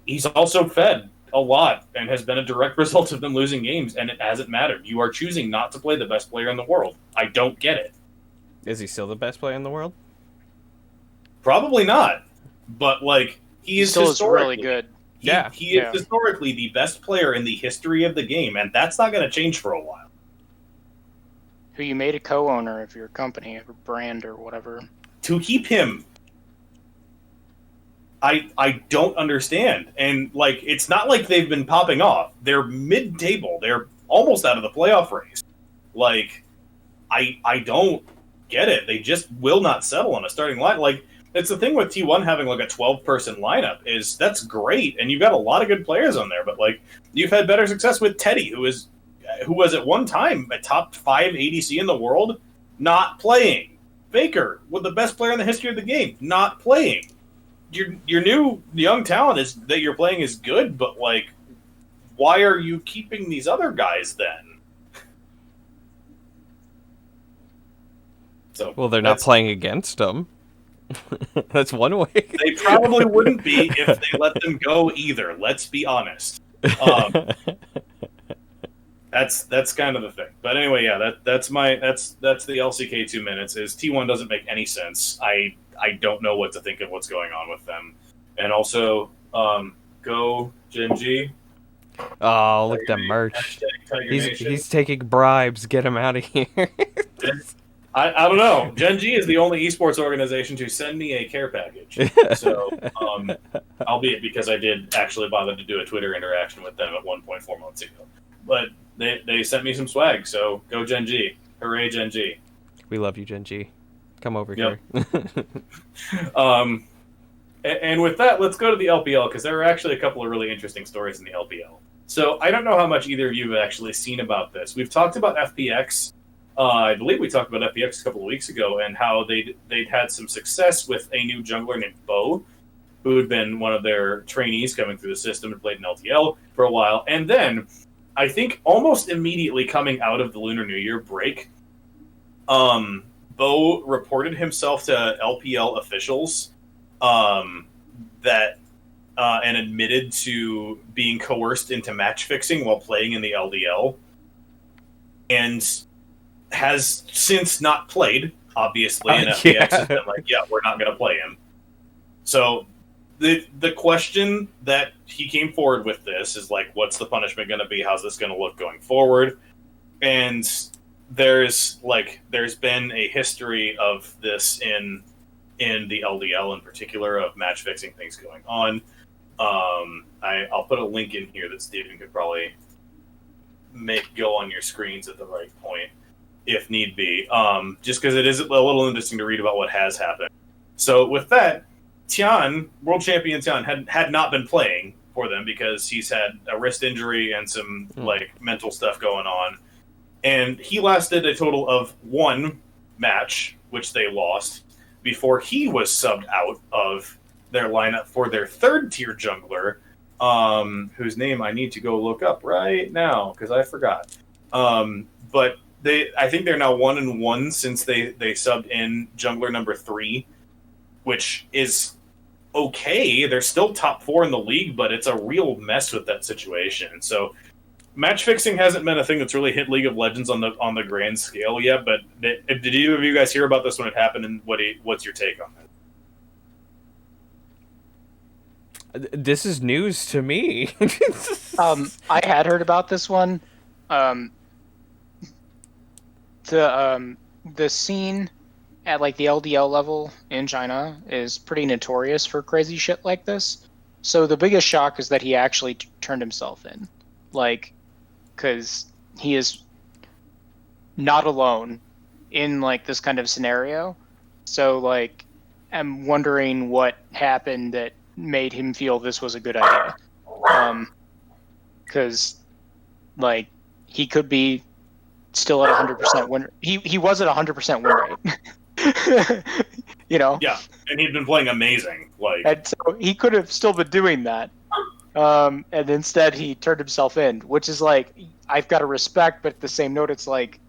he's also fed a lot and has been a direct result of them losing games, and it hasn't mattered. You are choosing not to play the best player in the world. I don't get it. Is he still the best player in the world? Probably not, but like he is still really good. He is historically the best player in the history of the game, and that's not going to change for a while. Who you made a co-owner of your company or brand or whatever. To keep him. I don't understand. And like it's not like they've been popping off. They're mid-table. They're almost out of the playoff race. Like I don't get it. They just will not settle on a starting line. Like it's the thing with T1 having like a 12-person lineup is that's great, and you've got a lot of good players on there. But like you've had better success with Teddy, who was at one time a top 5 ADC in the world, not playing. Faker, with the best player in the history of the game, not playing. Your new young talent is that you're playing is good, but like, why are you keeping these other guys then? So well, they're not playing against them. That's one way. They probably wouldn't be if they let them go either. Let's be honest. That's kind of the thing. But anyway, yeah, that's the LCK 2 minutes. Is T1 doesn't make any sense. I don't know what to think of what's going on with them. And also, go Gen G. Oh, look at that merch. He's taking bribes. Get him out of here. I don't know. Gen G is the only esports organization to send me a care package. So, albeit because I did actually bother to do a Twitter interaction with them at 1.4 months ago. But they sent me some swag, so go Gen G. Hooray, Gen G. We love you, Gen G. Come over here. And with that, let's go to the LPL, because there are actually a couple of really interesting stories in the LPL. So I don't know how much either of you have actually seen about this. We've talked about FPX. I believe we talked about FPX a couple of weeks ago and how they'd had some success with a new jungler named Bo, who had been one of their trainees coming through the system and played in LTL for a while. And then, I think almost immediately coming out of the Lunar New Year break, Bo reported himself to LPL officials and admitted to being coerced into match fixing while playing in the LDL, and has since not played, obviously, and FPX has been like, yeah, we're not going to play him. So the question that he came forward with this is like, what's the punishment going to be? How's this going to look going forward? And there's been a history of this in the LDL in particular, of match fixing things going on. I'll put a link in here that Steven could probably make go on your screens at the right point if need be, just because it is a little interesting to read about what has happened. So with that, Tian, world champion Tian, had not been playing for them because he's had a wrist injury and some mental stuff going on, and he lasted a total of one match, which they lost, before he was subbed out of their lineup for their third tier jungler, whose name I need to go look up right now because I forgot. But I think they're now 1-1 since they subbed in jungler number 3, which is okay. They're still top 4 in the league, but it's a real mess with that situation. So match fixing hasn't been a thing that's really hit League of Legends on the grand scale yet. But did either of you guys hear about this when it happened, and what's your take on it? This is news to me. I had heard about this one. The scene at like the LDL level in China is pretty notorious for crazy shit like this. So the biggest shock is that he actually turned himself in, like, because he is not alone in like this kind of scenario. So like, I'm wondering what happened that made him feel this was a good idea. Because like he could be still at 100% win. He was at 100% win rate. Yeah, and he'd been playing amazing. And so he could have still been doing that. And instead he turned himself in, which is like, I've got to respect, but at the same note, it's like,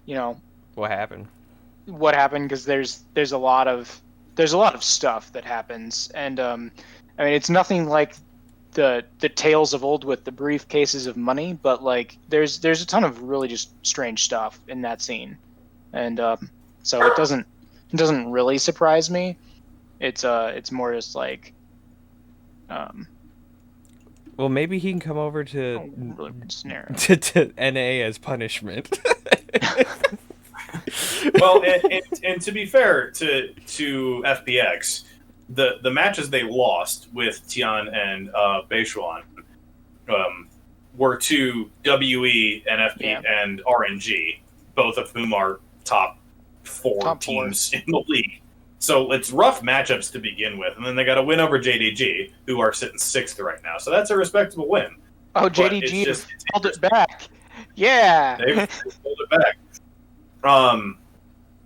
what happened? Because there's a lot of stuff that happens, and I mean, it's nothing like the tales of old with the briefcases of money, but like there's a ton of really just strange stuff in that scene, and so it doesn't really surprise me. It's more just like well, maybe he can come over to really scenario. to NA as punishment. Well, and to be fair to FPX, the matches they lost with Tian and Beishuan were to WE and FP and RNG, both of whom are top four teams in the league. So it's rough matchups to begin with, and then they got a win over JDG, who are sitting 6th right now. So that's a respectable win. Oh, JDG just pulled it back. Yeah, they've pulled it back.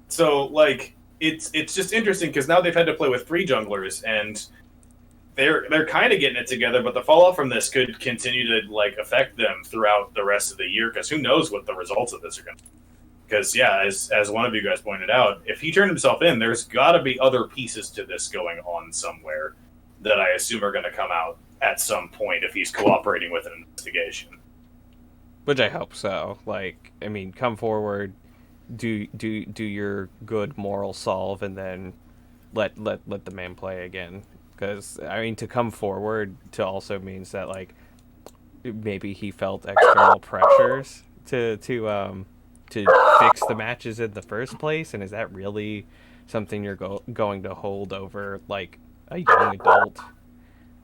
So like it's just interesting because now they've had to play with 3 junglers, and they're kind of getting it together. But the fallout from this could continue to like affect them throughout the rest of the year, because who knows what the results of this are going to be. Because, yeah, as one of you guys pointed out, if he turned himself in, there's got to be other pieces to this going on somewhere that I assume are going to come out at some point if he's cooperating with an investigation. Which I hope so. Like, I mean, come forward, do your good moral solve, and then let the man play again. Because, I mean, to come forward to also means that, like, maybe he felt external pressures to fix the matches in the first place, and is that really something you're going to hold over like a young adult?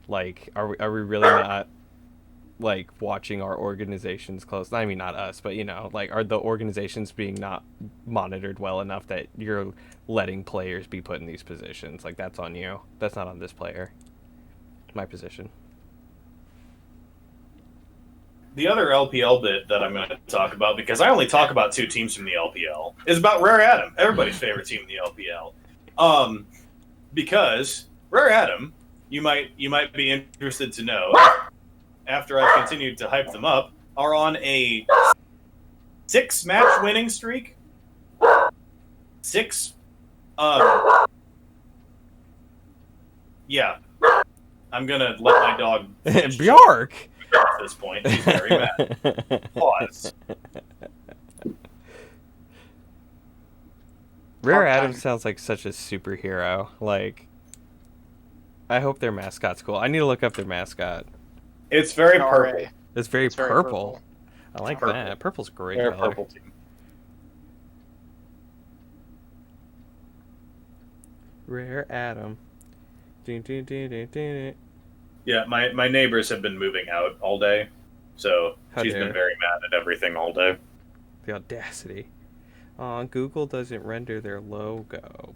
Like, are we really not like watching our organizations close? I mean, not us, but like, are the organizations being not monitored well enough that you're letting players be put in these positions? Like, that's on you. That's not on this player. My position. the other LPL bit that I'm going to talk about, because I only talk about 2 teams from the LPL, is about Rare Atom, everybody's favorite team in the LPL. Because Rare Atom, you might be interested to know, after I've continued to hype them up, are on a 6-match winning streak. 6. Yeah. I'm gonna let my dog Bjark at this point. He's very mad. Pause. Rare Atom sounds like such a superhero. Like, I hope their mascot's cool. I need to look up their mascot. It's very purple. It's very purple. I like Purple. that. Purple's a great They're a color. purple team. Rare Atom. Dun, dun, dun, dun, dun. Yeah, my neighbors have been moving out all day, so she's been very mad at everything all day. The audacity. Google doesn't render their logo.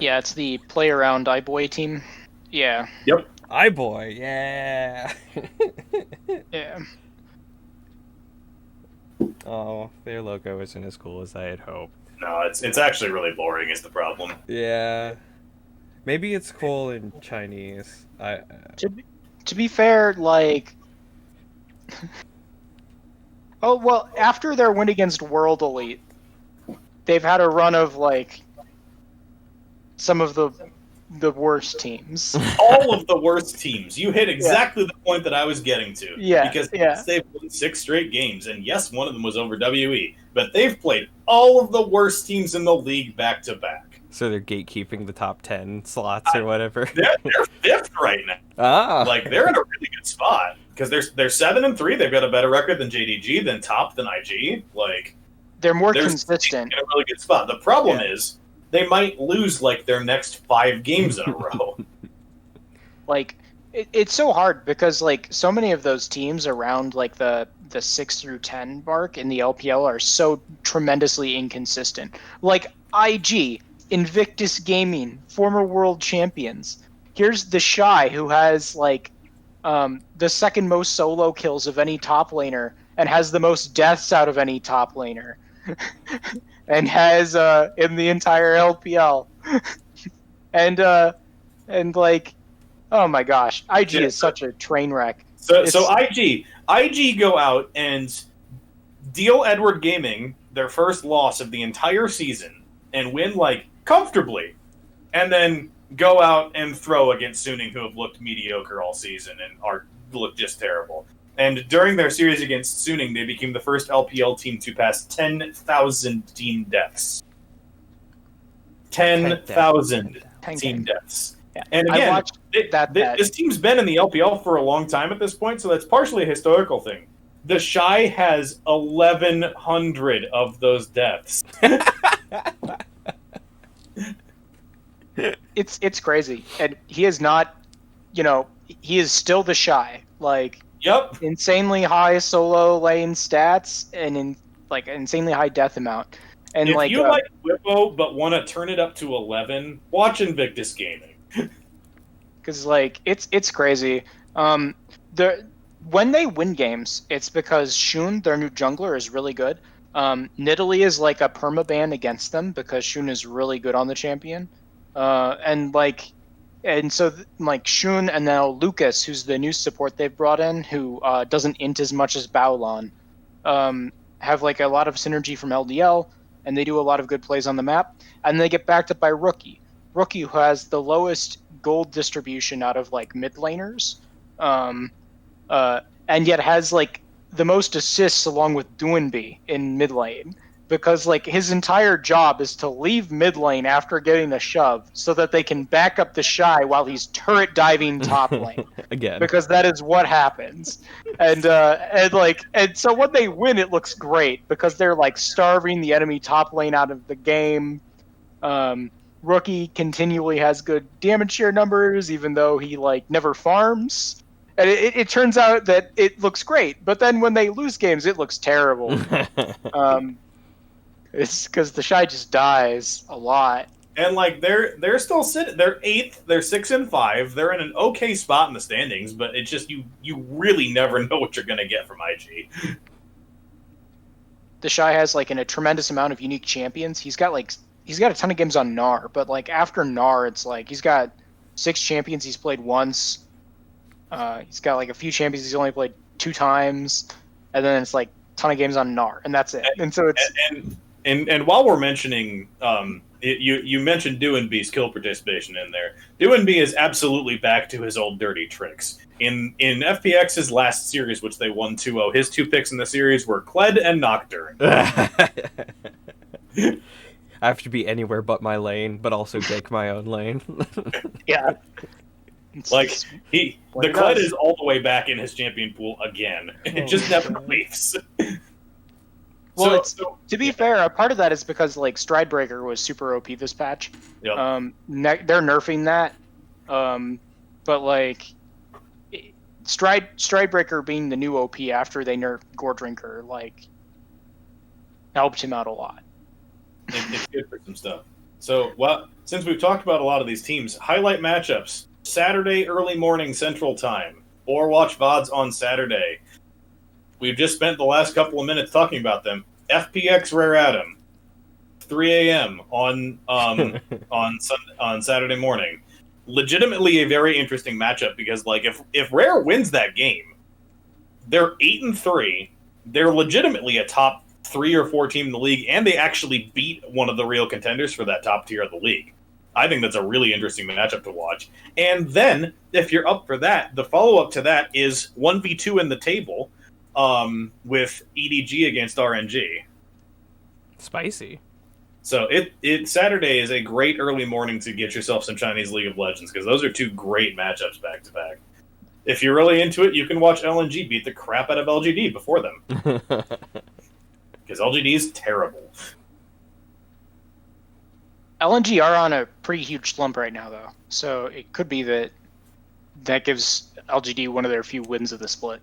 Yeah, it's the Play Around iBoy team. Yeah. Yep. iBoy, yeah. Yeah. Oh, their logo isn't as cool as I had hoped. No, it's actually really boring is the problem. Yeah. Maybe it's cool in Chinese. To be fair, like... Oh, well, after their win against World Elite, they've had a run of, like, some of the worst teams. All of the worst teams. You hit exactly the point that I was getting to. Yeah, Because yeah. they've won 6 straight games, and yes, one of them was over WE, but they've played all of the worst teams in the league back to back. So they're gatekeeping the top 10 slots or whatever. They're 5th right now. Ah. Like, they're in a really good spot. Because they're 7-3. They've got a better record than JDG, than Top, than IG. Like, They're more consistent. in a really good spot. The problem is they might lose like their next 5 games in a row. Like, it's so hard because like so many of those teams around like the 6 through 10 mark in the LPL are so tremendously inconsistent. Like IG, Invictus Gaming, former world champions. Here's the Shy, who has like the second most solo kills of any top laner and has the most deaths out of any top laner. And has in the entire LPL. and like, oh my gosh, IG is such a train wreck. So IG go out and deal Edward Gaming their first loss of the entire season and win like comfortably, and then go out and throw against Suning, who have looked mediocre all season and look just terrible. And during their series against Suning, they became the first LPL team to pass 10,000 team deaths. 10,000 team deaths. Yeah. And again, this team's been in the LPL for a long time at this point, so that's partially a historical thing. The Shy has 1,100 of those deaths. It's crazy, and he is not, he is still the Shy. Like, yep, insanely high solo lane stats and insanely high death amount. And if you like Whippo but want to turn it up to 11, watch Invictus Gaming. Because like it's crazy. When they win games, it's because Shun, their new jungler, is really good. Nidalee is like a permaban against them because Shun is really good on the champion. And so Shun and now Lucas, who's the new support they've brought in, who doesn't int as much as Baolon, have like a lot of synergy from LDL, and they do a lot of good plays on the map. And they get backed up by Rookie, who has the lowest gold distribution out of like mid laners, and yet has like the most assists along with Duinby in mid lane. Because like his entire job is to leave mid lane after getting the shove so that they can back up the Shy while he's turret diving top lane. Again. Because that is what happens. And so when they win, it looks great because they're like starving the enemy top lane out of the game. Rookie continually has good damage share numbers, even though he like never farms. And it turns out that it looks great, but then when they lose games, it looks terrible. It's because the Shy just dies a lot. And like they're still sitting. They're 8th. They're 6-5. They're in an okay spot in the standings, but it's just you really never know what you're gonna get from IG. The Shy has like a tremendous amount of unique champions. He's got a ton of games on Gnar, but like after Gnar, it's like he's got 6 champions he's played once. He's got like a few champions he's only played 2 times, and then it's like a ton of games on Gnar, and that's it. And so it's and while we're mentioning, you mentioned Doinbee's kill participation in there. Doinbee is absolutely back to his old dirty tricks. In FPX's last series, which they won 2-0, his 2 picks in the series were Kled and Nocturne. I have to be anywhere but my lane, but also take my own lane. yeah. Like the Kled is all the way back in his champion pool again. It just never leaves. Well, to be fair, a part of that is because like Stridebreaker was super OP this patch. Yep. They're nerfing that, but like Stridebreaker being the new OP after they nerfed Gore Drinker, like helped him out a lot. It's good for some stuff. So, well, since we've talked about a lot of these teams, highlight matchups: Saturday early morning Central Time, or watch VODs on Saturday. We've just spent the last couple of minutes talking about them. FPX Rare Atom, 3 a.m. on Saturday morning. Legitimately a very interesting matchup because, like, if Rare wins that game, they're 8-3. They're legitimately a top 3 or 4 team in the league, and they actually beat one of the real contenders for that top tier of the league. I think that's a really interesting matchup to watch. And then, if you're up for that, the follow-up to that is 1v2 in the table. With EDG against RNG. Spicy. So Saturday is a great early morning to get yourself some Chinese League of Legends, because those are 2 great matchups back to back. If you're really into it, you can watch LNG beat the crap out of LGD before them. Because LGD is terrible. LNG are on a pretty huge slump right now, though. So it could be that gives LGD one of their few wins of the split.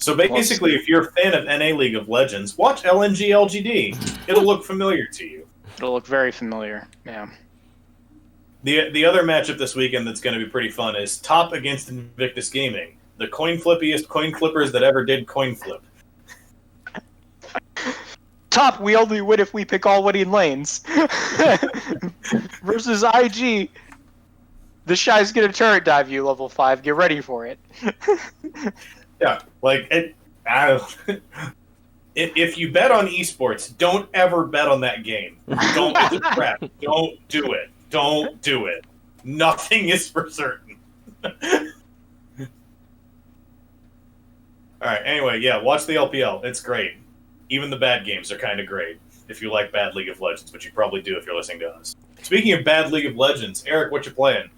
So basically, if you're a fan of NA League of Legends, watch LNG LGD. It'll look familiar to you. It'll look very familiar, yeah. The other matchup this weekend that's going to be pretty fun is Top against Invictus Gaming. The coin flippiest coin flippers that ever did coin flip. Top, we only win if we pick all winning lanes. Versus IG. The Shy's gonna turret dive you level 5. Get ready for it. Yeah, like if you bet on esports, don't ever bet on that game. Don't. It's a trap. Don't do it. Don't do it. Nothing is for certain. All right. Anyway, yeah, watch the LPL. It's great. Even the bad games are kind of great if you like bad League of Legends, which you probably do if you're listening to us. Speaking of bad League of Legends, Eric, what you playing?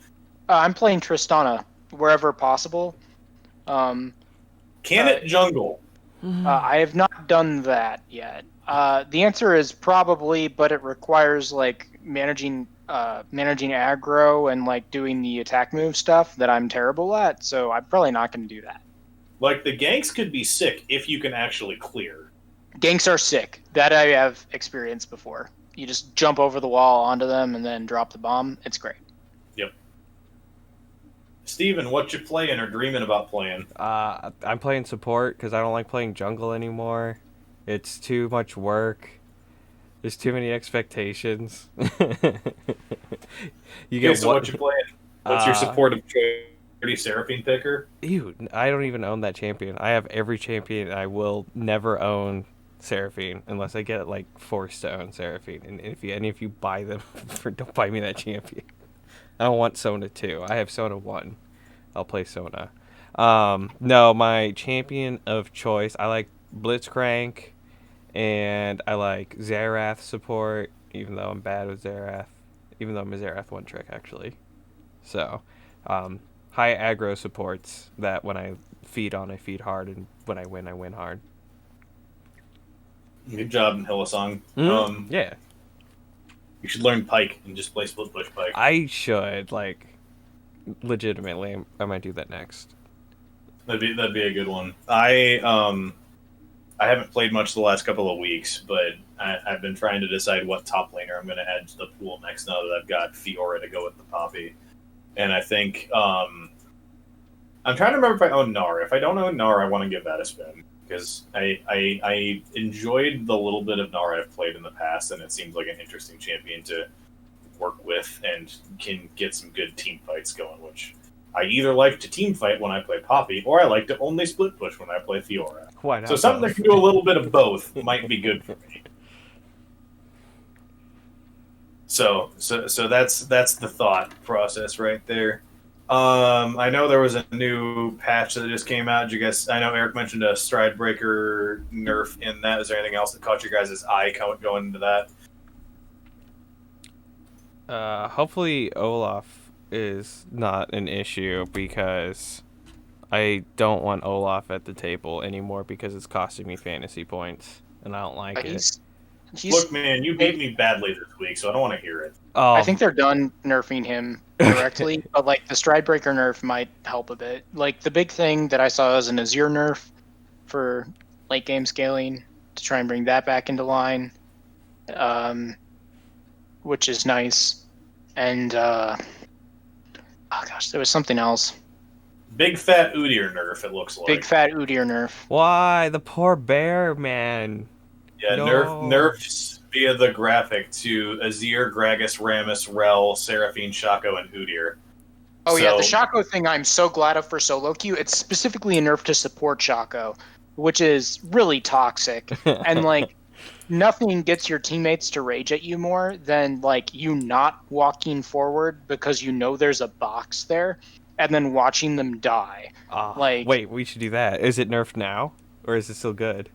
I'm playing Tristana wherever possible. Can it jungle? I have not done that yet. The answer is probably, but it requires like managing aggro and like doing the attack move stuff that I'm terrible at. So I'm probably not going to do that. Like the ganks could be sick if you can actually clear. Ganks are sick. That I have experienced before. You just jump over the wall onto them and then drop the bomb. It's great. Yep. Steven, what you playing or dreaming about playing? I'm playing support because I don't like playing jungle anymore. It's too much work. There's too many expectations. What you playing? What's your support of Dirty Seraphine picker? Ew, I don't even own that champion. I have every champion. I will never own Seraphine unless I get like forced to own Seraphine. And if you buy them, don't buy me that champion. I don't want Sona 2. I have Sona 1. I'll play Sona. No, my champion of choice, I like Blitzcrank, and I like Xerath support, even though I'm bad with Xerath. Even though I'm a Xerath one-trick, actually. So, high aggro supports that when I feed on, I feed hard, and when I win hard. Good job, Hillsong. Yeah. You should learn Pike and just play Split Push Pike. I should, legitimately, I might do that next. That'd be a good one. I I haven't played much the last couple of weeks, but I've been trying to decide what top laner I'm going to add to the pool next now that I've got Fiora to go with the Poppy. And I think I'm trying to remember if I own Gnar. If I don't own Gnar, I want to give that a spin because I enjoyed the little bit of Gnar I've played in the past, and it seems like an interesting champion to work with and can get some good team fights going, which I either like to team fight when I play Poppy, or I like to only split push when I play Fiora. Why not So something both? that can do a little bit of both might be good for me. So that's the thought process right there. I know there was a new patch that just came out. Did you guys? I know Eric mentioned a Stride Breaker nerf in that. Is there anything else that caught your guys' eye going into that? Hopefully Olaf is not an issue because I don't want Olaf at the table anymore because it's costing me fantasy points and I don't like But it. Look, man, you beat me badly this week, so I don't want to hear it. Oh, I think they're done nerfing him directly, but like the Stride Breaker nerf might help a bit. Like the big thing that I saw was an Azir nerf for late game scaling to try and bring that back into line, which is nice. And oh gosh, there was something else. Big fat Udyr nerf, it looks like. Big fat Udyr nerf. why the poor bear, man? Yeah, No. nerfs via the graphic to Azir, Gragas, Rammus, Rel, Seraphine, Shaco, and Udyr. Oh yeah, the Shaco thing I'm so glad of for solo queue. It's specifically a nerf to support Shaco, which is really toxic. And like nothing gets your teammates to rage at you more than like you not walking forward because you know there's a box there and then watching them die. Like Wait, we should do that. Is it nerfed now or is it still good?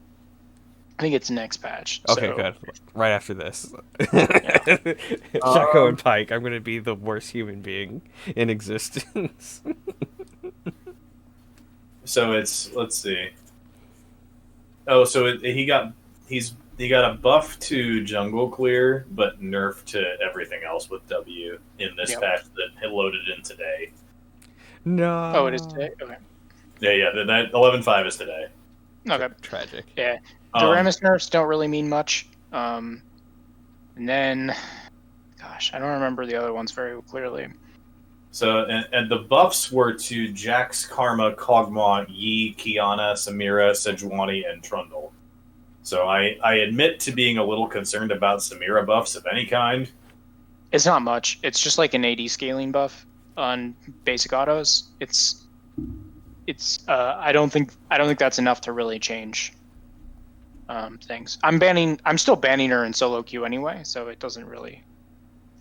I think it's next patch. Okay, so. good. Right after this. Shaco and Pike, I'm going to be the worst human being in existence. So it's, let's see. Oh, so he got a buff to jungle clear, but nerf to everything else with W in this patch that had loaded in today. No. Oh, it is today? Okay. Yeah, that 11.5 is today. Okay. Tragic. Yeah. The Rammus nerfs don't really mean much. And then, gosh, I don't remember the other ones very clearly. So, and the buffs were to Jax, Karma, Kog'Maw, Yi, Kiana, Samira, Sejuani, and Trundle. So I admit to being a little concerned about Samira buffs of any kind. It's not much. It's just like an AD scaling buff on basic autos. It's I don't think that's enough to really change things. I'm still banning her in solo queue anyway, so it doesn't really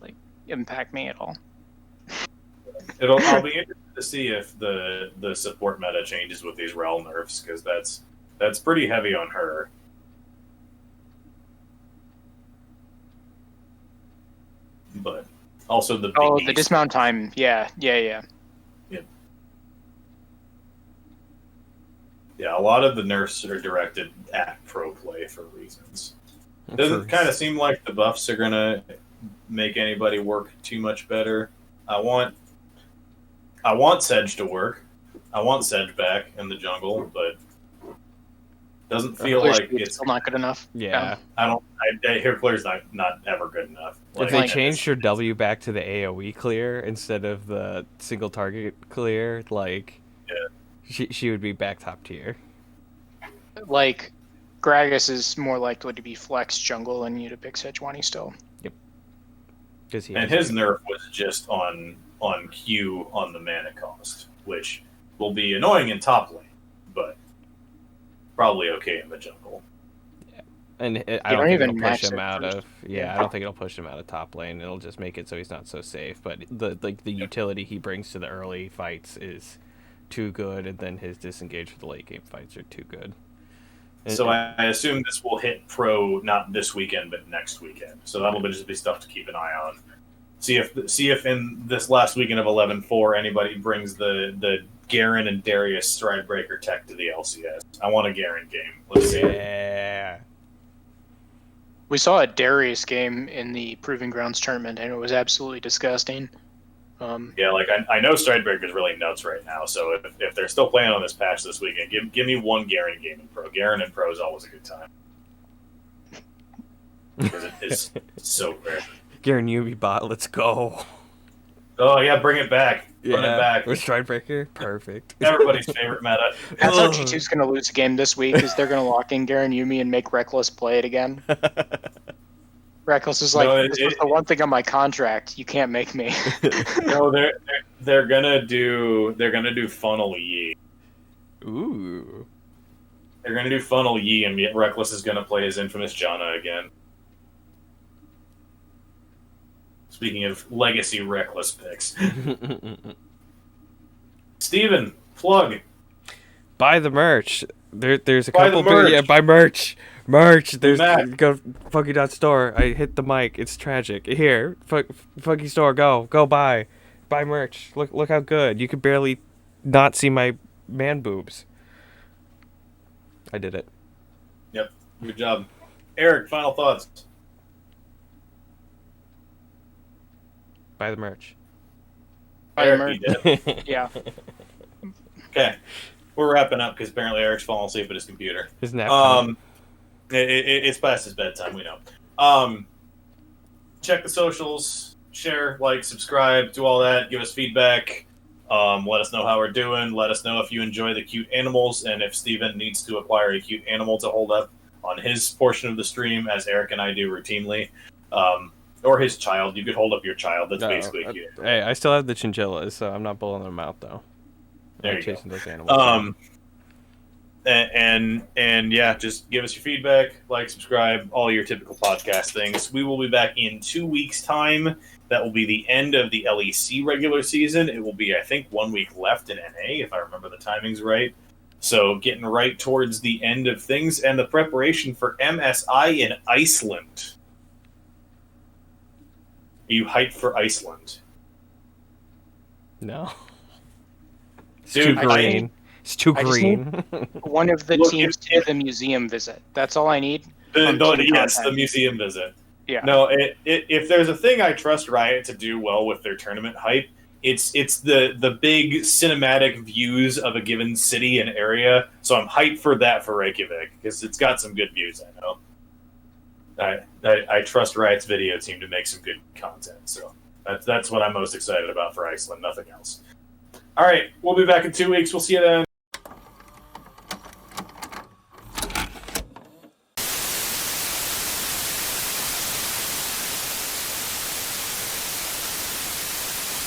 like impact me at all. I'll be interested to see if the support meta changes with these Rel nerfs, because that's pretty heavy on her. But also the the dismount time, yeah. Yeah, a lot of the nerfs are directed at pro play for reasons. It doesn't kind of seem like the buffs are gonna make anybody work too much better. I want Sedge to work. I want Sedge back in the jungle, but doesn't feel like it's still not good enough. Yeah. I hear clear's not ever good enough. If they changed her W back to the AoE clear instead of the single target clear, like she would be back top tier. Like Gragas is more likely to be flex jungle than you to pick Sejuani still. Yep. And his nerf was just on Q on the mana cost, which will be annoying in top lane, but probably okay in the jungle. Yeah. And I don't think it'll push him out of I don't think it'll push him out of top lane. It'll just make it so he's not so safe. But the utility he brings to the early fights is too good, and then his disengage for the late game fights are too good. So I assume this will hit pro not this weekend but next weekend. So that'll just be stuff to keep an eye on. See if in this last weekend of 11.4 anybody brings the Garen and Darius Stride Breaker tech to the LCS. I want a Garen game. Let's see. Yeah. We saw a Darius game in the Proving Grounds tournament, and it was absolutely disgusting. Yeah, like I know Stridebreaker's really nuts right now, so if they're still playing on this patch this weekend, give me one Garen game in Pro. Garen in Pro is always a good time. Because it is so rare. Garen Yubi bot, let's go. Oh yeah, bring it back. Run it back. With Stridebreaker, perfect. Everybody's favorite meta. That's how G2's going to lose a game this week, is they're going to lock in Garen Yumi and make Reckless play it again. Reckless is like, this was the one thing on my contract. You can't make me. No, they're gonna do Funnel Yi. Ooh. They're gonna do Funnel Yi, and Reckless is gonna play his infamous Janna again. Speaking of legacy Reckless picks, Steven, plug. Buy the merch. There's a Buy couple. the merch. Yeah, buy merch. Merch. There's Matt. go Funky.store. I hit the mic. It's tragic. Here, Funky Store. Go buy merch. Look how good. You could barely not see my man boobs. I did it. Yep, good job, Eric. Final thoughts. Buy the merch. Buy the Eric, you did. Yeah. Okay, we're wrapping up because apparently Eric's falling asleep at his computer. His nap time. It's past his bedtime. We know. Check the socials, share, like, subscribe, do all that. Give us feedback. Let us know how we're doing. Let us know if you enjoy the cute animals and if Steven needs to acquire a cute animal to hold up on his portion of the stream, as Eric and I do routinely. Or his child. You could hold up your child. That's basically cute. Hey, I still have the chinchillas, so I'm not pulling them out though. There I'm you chasing go. those animals. And yeah, just give us your feedback, like, subscribe, all your typical podcast things. We will be back in 2 weeks' time. That will be the end of the LEC regular season. It will be, I think, 1 week left in NA, if I remember the timings right. So getting right towards the end of things and the preparation for MSI in Iceland. Are you hyped for Iceland? No. It's Dude, too green. It's too green. One of the teams to the museum visit. That's all I need. The museum visit. Yeah. No, if there's a thing I trust Riot to do well with their tournament hype, it's the big cinematic views of a given city and area. So I'm hyped for that for Reykjavik because it's got some good views. I know. I trust Riot's video team to make some good content. So that's what I'm most excited about for Iceland. Nothing else. All right, we'll be back in 2 weeks. We'll see you then.